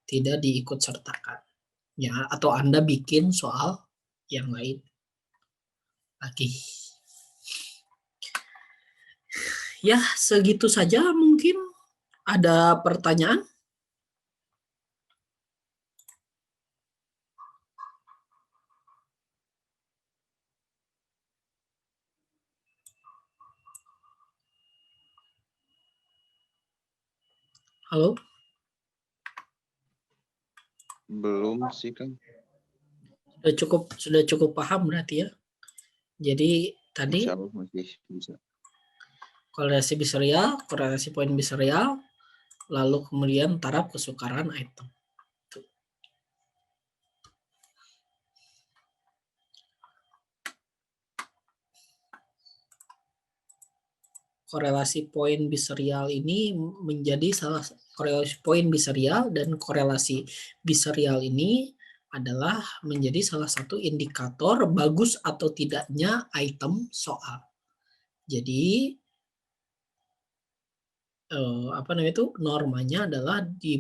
tidak diikut sertakan. Ya, atau Anda bikin soal yang lain lagi. Ya, segitu saja mungkin. Ada pertanyaan? Halo? Belum sih, Kang. Sudah cukup paham berarti ya. Jadi tadi Insya Allah masih bisa. korelasi biserial, korelasi poin biserial, lalu kemudian taraf kesukaran item. Korelasi poin biserial ini menjadi korelasi poin biserial dan korelasi biserial ini adalah menjadi salah satu indikator bagus atau tidaknya item soal. Jadi normanya adalah di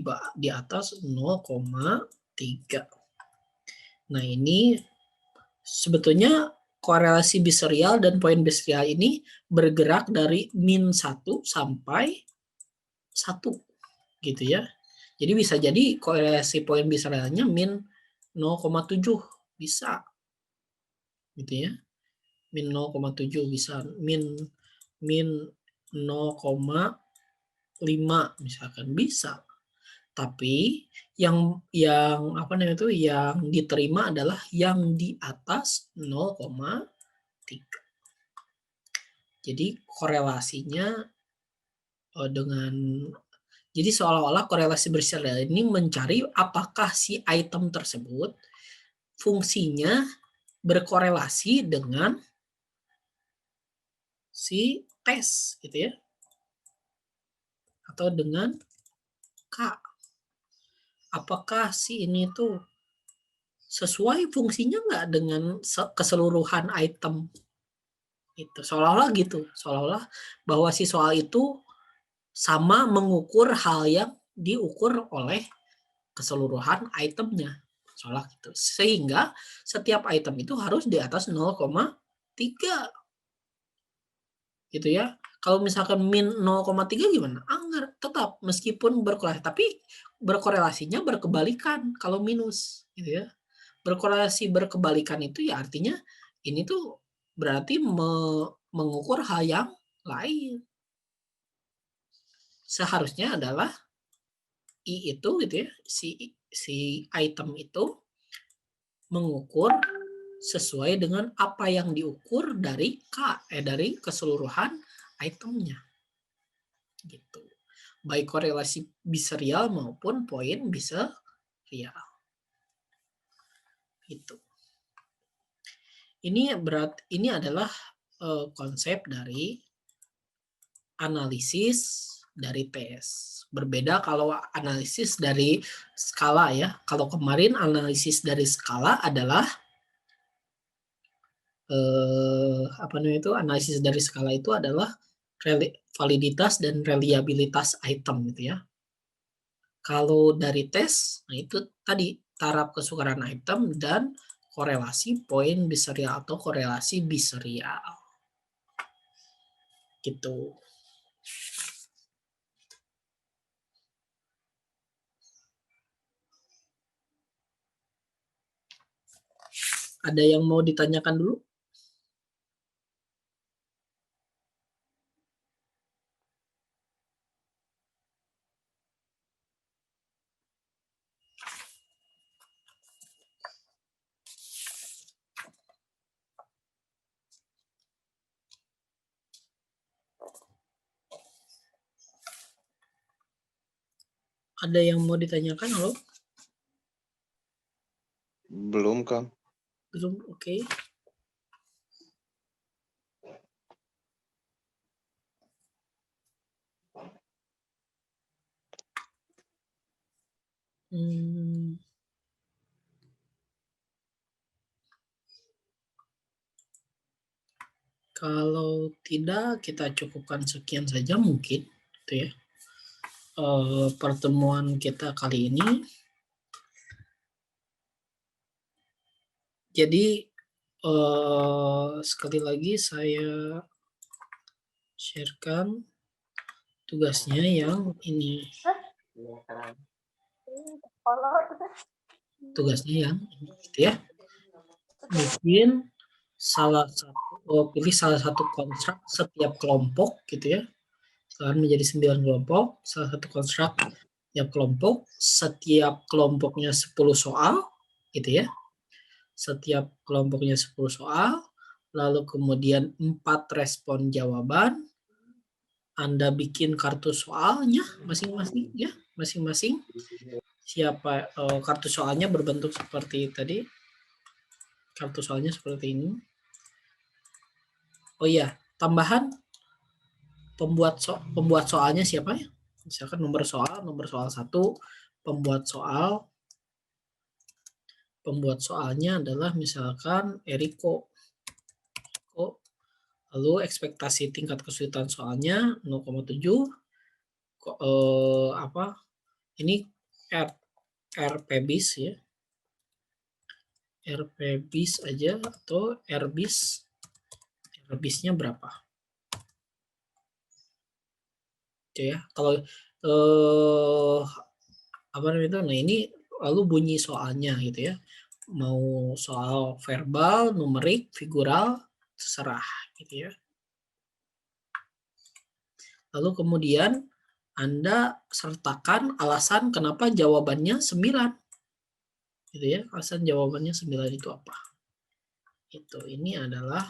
atas 0,3. Nah, ini sebetulnya korelasi biserial dan poin biserial ini bergerak dari min 1 sampai 1 gitu ya. Jadi bisa jadi korelasi poin biserialnya min 0,7 bisa. Gitu ya. Min 0,7 bisa, min 0,5 misalkan bisa. Tapi yang diterima adalah yang di atas 0,3. Jadi korelasinya jadi seolah-olah korelasi biserial ini mencari apakah si item tersebut fungsinya berkorelasi dengan si tes gitu ya. atau dengan K. Apakah si ini tuh sesuai fungsinya nggak dengan keseluruhan item? Itu seolah-olah gitu, seolah-olah bahwa si soal itu sama mengukur hal yang diukur oleh keseluruhan itemnya. Seolah gitu. Sehingga setiap item itu harus di atas 0,3. Gitu ya. Kalau misalkan min 0,3 gimana? Enggak, tetap meskipun berkorelasi, tapi berkorelasinya berkebalikan kalau minus gitu ya. Berkorelasi berkebalikan itu ya artinya ini tuh berarti mengukur hal yang lain. Seharusnya adalah I itu gitu ya, si item itu mengukur sesuai dengan apa yang diukur dari dari keseluruhan itemnya. Gitu. Baik korelasi biserial maupun poin biserial. Gitu. Ini adalah konsep dari analisis dari tes. Berbeda kalau analisis dari skala ya. Kalau kemarin analisis dari skala adalah apa namanya itu, analisis dari skala itu adalah validitas dan reliabilitas item gitu ya. Kalau dari tes, nah itu tadi taraf kesukaran item dan korelasi poin biserial atau korelasi biserial. Gitu. Ada yang mau ditanyakan dulu? Ada yang mau ditanyakan? Halo? Belum, Kang. Belum, oke. Kalau tidak, kita cukupkan sekian saja mungkin, gitu ya. Pertemuan kita kali ini. Jadi sekali lagi saya sharekan tugasnya yang ini. Tugasnya yang ini, gitu ya. Mungkin pilih salah satu konstruk setiap kelompok gitu ya. Sekarang menjadi 9 kelompok, salah satu konstruk tiap kelompok, setiap kelompoknya 10 soal gitu ya. Setiap kelompoknya 10 soal, lalu kemudian 4 respon jawaban. Anda bikin kartu soalnya masing-masing ya, masing-masing. Siapa kartu soalnya berbentuk seperti tadi. Kartu soalnya seperti ini. Oh iya, tambahan pembuat soalnya siapa ya? Misalkan nomor soal 1, pembuat soalnya adalah misalkan Eriko. Lalu ekspektasi tingkat kesulitan soalnya 0,7. Ini RPBIS ya. RPBIS aja atau RBIS. RBIS-nya berapa? Oke ya. Kalau apa namanya itu? Nah, ini lalu bunyi soalnya gitu ya. Mau soal verbal, numerik, figural, terserah gitu ya. Lalu kemudian Anda sertakan alasan kenapa jawabannya 9. Gitu ya. Alasan jawabannya 9 itu apa? Ini adalah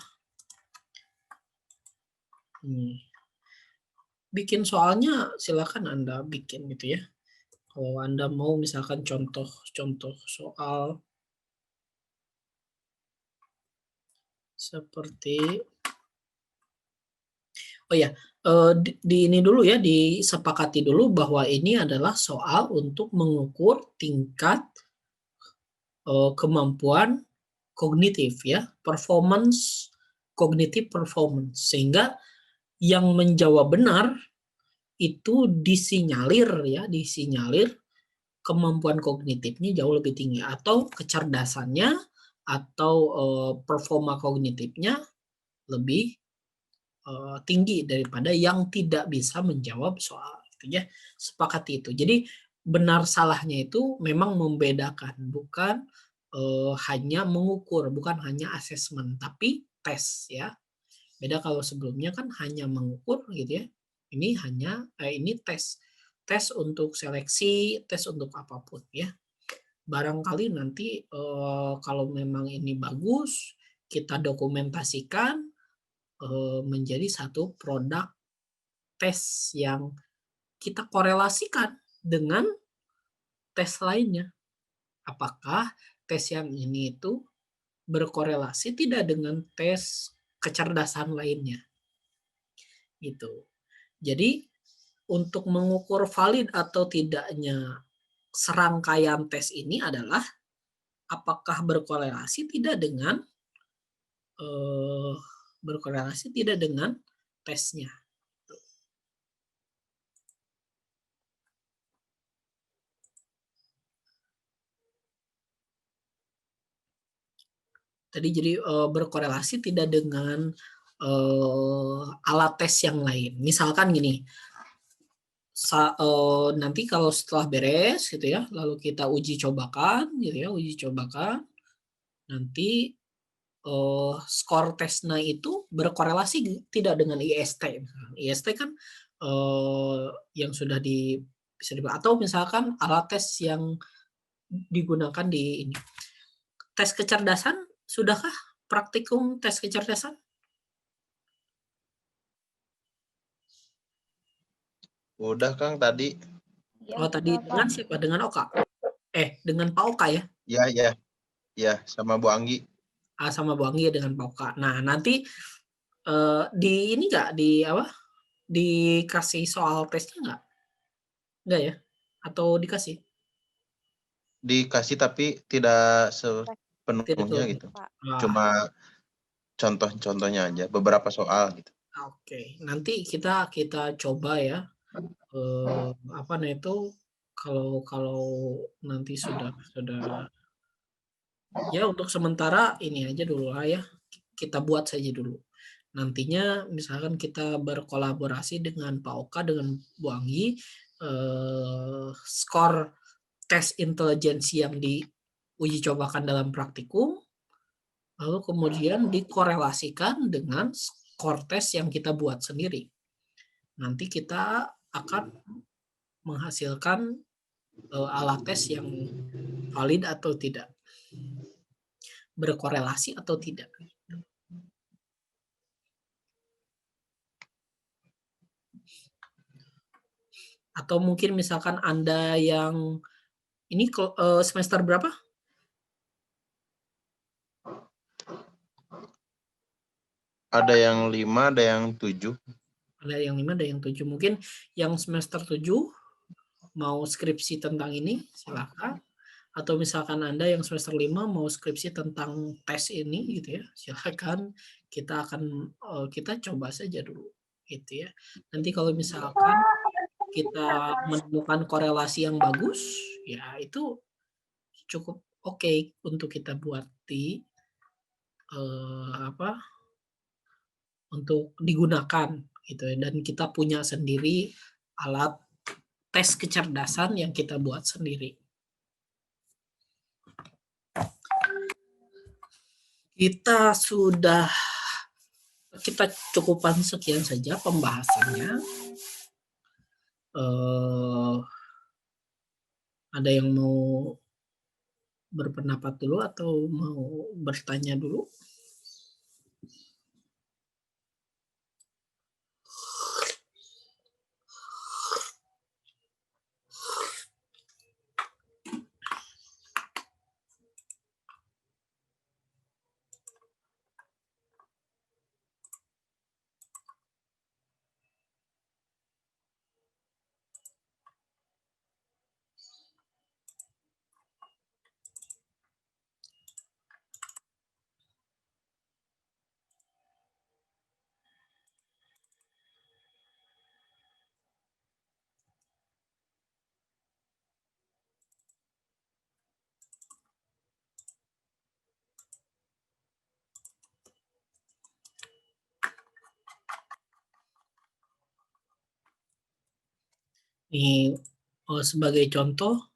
bikin soalnya silakan Anda bikin gitu ya. Kalau Anda mau misalkan contoh soal seperti, oh ya, Di ini dulu ya, disepakati dulu bahwa ini adalah soal untuk mengukur tingkat kemampuan kognitif ya, cognitive performance, sehingga yang menjawab benar itu disinyalir kemampuan kognitifnya jauh lebih tinggi, atau kecerdasannya atau performa kognitifnya lebih tinggi daripada yang tidak bisa menjawab soal itu ya. Sepakati itu. Jadi benar salahnya itu memang membedakan, bukan hanya mengukur, bukan hanya asesmen, tapi tes ya. Beda kalau sebelumnya kan hanya mengukur gitu ya. Ini ini tes untuk seleksi, tes untuk apapun ya. Barangkali nanti kalau memang ini bagus, kita dokumentasikan menjadi satu produk tes yang kita korelasikan dengan tes lainnya. Apakah tes yang ini itu berkorelasi tidak dengan tes kecerdasan lainnya? Gitu. Jadi untuk mengukur valid atau tidaknya serangkaian tes ini adalah apakah berkorelasi tidak dengan tesnya. Tadi jadi berkorelasi tidak dengan alat tes yang lain. Misalkan gini, nanti kalau setelah beres gitu ya, lalu kita uji cobakan gitu ya, nanti skor tesnya itu berkorelasi tidak dengan IST. IST kan yang sudah bisa dibilang, atau misalkan alat tes yang digunakan di ini. Tes kecerdasan, sudahkah praktikum tes kecerdasan? Udah Kang tadi. Ya, Tadi udah, Pak. dengan siapa? Dengan Oka? Dengan Pak Oka ya? Ya, sama Bu Anggi. Sama Bu Anggi dengan Pak Oka. Nah, nanti di ini nggak, dikasih soal tesnya nggak? Nggak ya? Atau dikasih? Dikasih tapi tidak Tidak sepenuhnya tuh. gitu. Cuma contoh-contohnya aja, beberapa soal gitu. Oke, nanti kita coba ya. Apa nah itu, kalau nanti sudah ya, untuk sementara ini aja dulu lah ya. Kita buat saja dulu. Nantinya misalkan kita berkolaborasi dengan Pak Oka, dengan Bu Anggi, skor tes intelijensi yang diuji cobakan dalam praktikum, lalu kemudian dikorelasikan dengan skor tes yang kita buat sendiri. Nanti kita akan menghasilkan alat tes yang valid atau tidak, berkorelasi atau tidak. Atau mungkin misalkan Anda yang ini semester berapa? Ada yang 5, ada yang 7. Ada yang 5, ada yang 7. Mungkin yang semester 7 mau skripsi tentang ini, silakan. Atau misalkan Anda yang semester 5 mau skripsi tentang tes ini gitu ya, silakan. Kita coba saja dulu gitu ya. Nanti kalau misalkan kita menemukan korelasi yang bagus, ya itu cukup oke untuk kita buat untuk digunakan gitu ya, dan kita punya sendiri alat tes kecerdasan yang kita buat sendiri. Kita cukupkan sekian saja pembahasannya. Ada yang mau berpendapat dulu atau mau bertanya dulu? Ini sebagai contoh,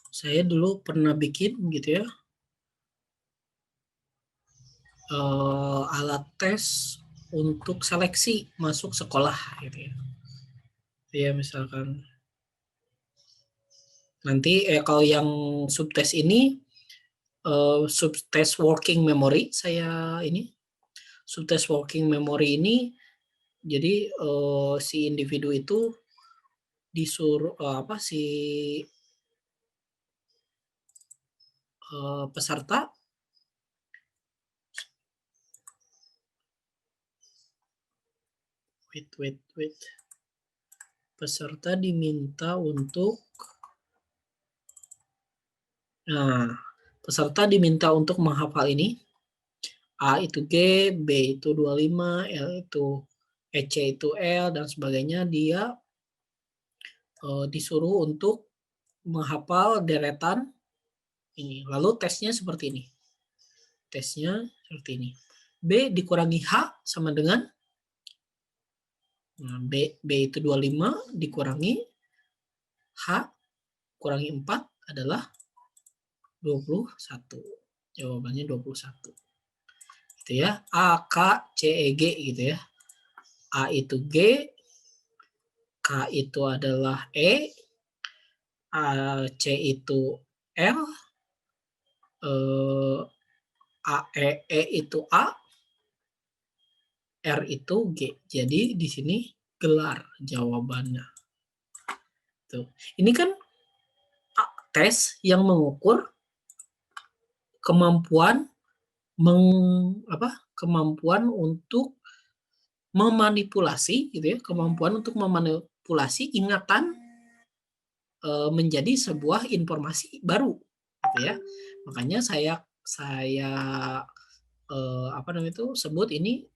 saya dulu pernah bikin gitu ya, alat tes untuk seleksi masuk sekolah gitu ya. Ya misalkan nanti kalau yang subtes ini subtes working memory subtes working memory ini jadi si individu itu disuruh si peserta peserta diminta untuk menghafal ini. A itu G, B itu 25, L itu C itu L dan sebagainya. Dia disuruh untuk menghafal deretan ini. Lalu tesnya seperti ini. B dikurangi H sama dengan B itu 25 dikurangi H kurangi 4 adalah 21. Jawabannya 21. Gitu ya. A, K, C, E, G gitu ya. A itu G, K itu adalah E, C itu L, E itu A, R itu G. Jadi di sini gelar jawabannya. Tuh. Ini kan tes yang mengukur kemampuan kemampuan untuk memanipulasi gitu ya, kemampuan untuk memanipulasi ingatan menjadi sebuah informasi baru gitu ya. Makanya saya sebut ini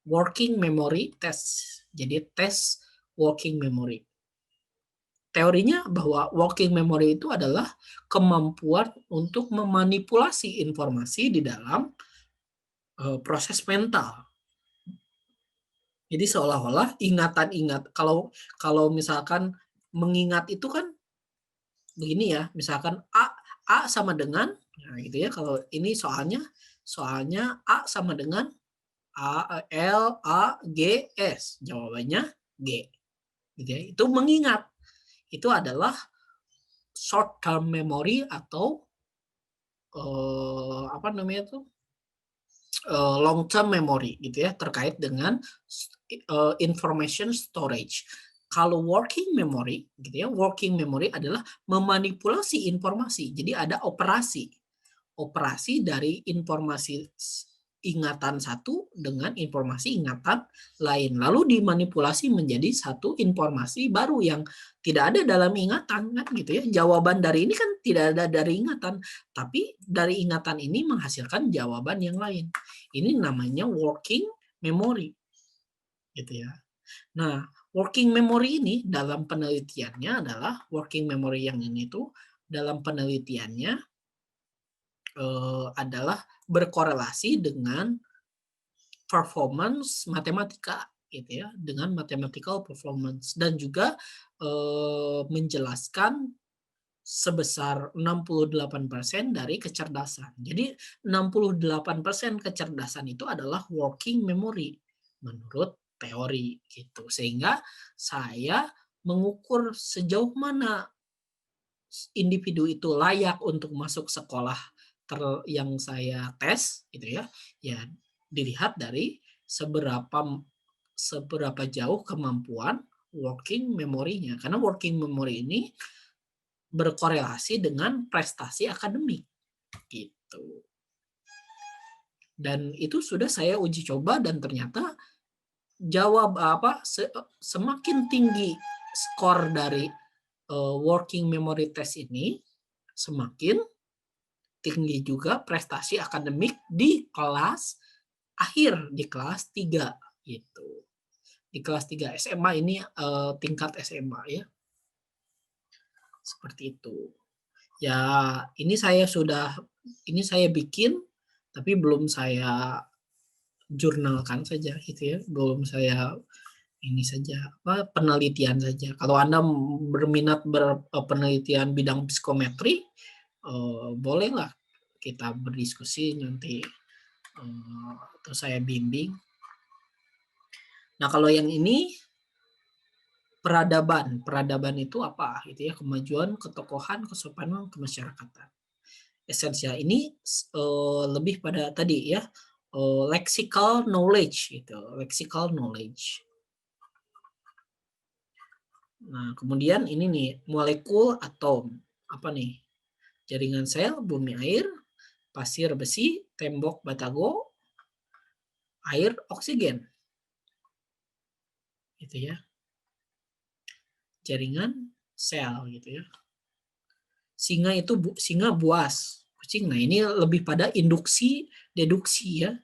working memory test. Jadi tes working memory. Teorinya bahwa working memory itu adalah kemampuan untuk memanipulasi informasi di dalam proses mental. Jadi seolah-olah kalau misalkan mengingat itu kan begini ya, misalkan A sama dengan gitu ya. Kalau ini soalnya A sama dengan L A G S. Jawabannya G. Gitu ya. Itu mengingat. Itu adalah short term memory atau long term memory gitu ya, terkait dengan information storage. Kalau working memory gitu ya, working memory adalah memanipulasi informasi. Jadi ada operasi dari informasi ingatan satu dengan informasi ingatan lain, lalu dimanipulasi menjadi satu informasi baru yang tidak ada dalam ingatan kan gitu ya. Jawaban dari ini kan tidak ada dari ingatan, tapi dari ingatan ini menghasilkan jawaban yang lain. Ini namanya working memory gitu ya. Nah, working memory ini dalam penelitiannya adalah working memory yang ini tuh dalam penelitiannya adalah berkorelasi dengan performance matematika gitu ya, dengan mathematical performance, dan juga menjelaskan sebesar 68% dari kecerdasan. Jadi 68% kecerdasan itu adalah working memory menurut teori gitu. Sehingga saya mengukur sejauh mana individu itu layak untuk masuk sekolah yang saya tes gitu ya. Ya dilihat dari seberapa jauh kemampuan working memory-nya. Karena working memory ini berkorelasi dengan prestasi akademik gitu. Dan itu sudah saya uji coba dan ternyata semakin tinggi skor dari working memory test ini, semakin tinggi juga prestasi akademik di kelas akhir, di kelas 3 gitu. Di kelas 3 SMA ini tingkat SMA ya. Seperti itu. Ya, ini saya bikin tapi belum saya jurnalkan saja gitu ya. Belum saya ini saja, penelitian saja. Kalau Anda berminat penelitian bidang psikometri, bolehlah kita berdiskusi nanti, atau saya bimbing. Nah, kalau yang ini peradaban itu apa? Itu ya, kemajuan, ketokohan, kesopanan, kemasyarakatan. Esensial ini lebih pada tadi ya, lexical knowledge gitu, lexical knowledge. Nah, kemudian ini nih, molekul atom. Apa nih? Jaringan sel, bumi air, pasir besi, tembok batago, air oksigen. Gitu ya. Jaringan sel gitu ya. Singa buas, kucing. Nah, ini lebih pada induksi, deduksi ya,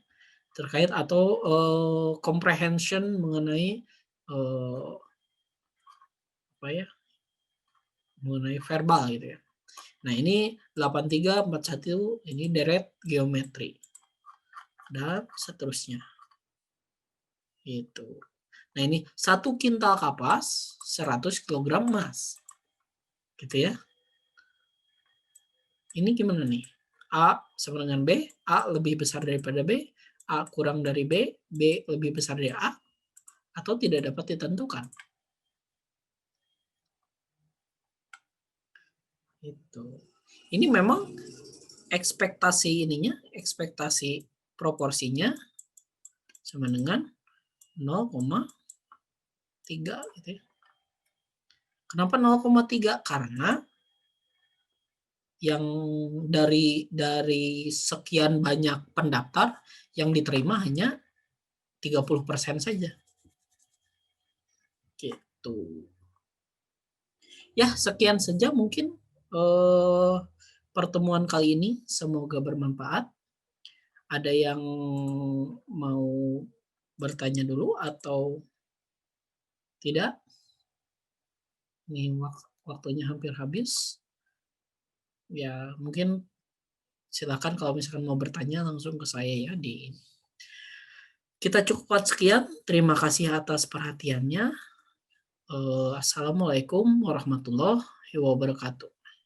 terkait atau comprehension mengenai apa ya? Mengenai verbal gitu ya. Nah, ini 8341 ini deret geometri. Dan seterusnya. Gitu. Nah, ini 1 kintal kapas, 100 kg emas. Gitu ya. Ini gimana nih? A sama dengan B, A lebih besar daripada B, A kurang dari B, B lebih besar dari A, atau tidak dapat ditentukan. Itu. Ini memang ekspektasi proporsinya sama dengan 0,3 gitu ya. Kenapa 0,3? Karena yang dari sekian banyak pendaftar yang diterima hanya 30% saja. Gitu. Ya, sekian saja mungkin pertemuan kali ini, semoga bermanfaat. Ada yang mau bertanya dulu atau tidak? Ini waktunya hampir habis. Ya, mungkin silakan kalau misalkan mau bertanya langsung ke saya ya di ini. Kita cukupkan sekian. Terima kasih atas perhatiannya. Assalamualaikum warahmatullahi wabarakatuh.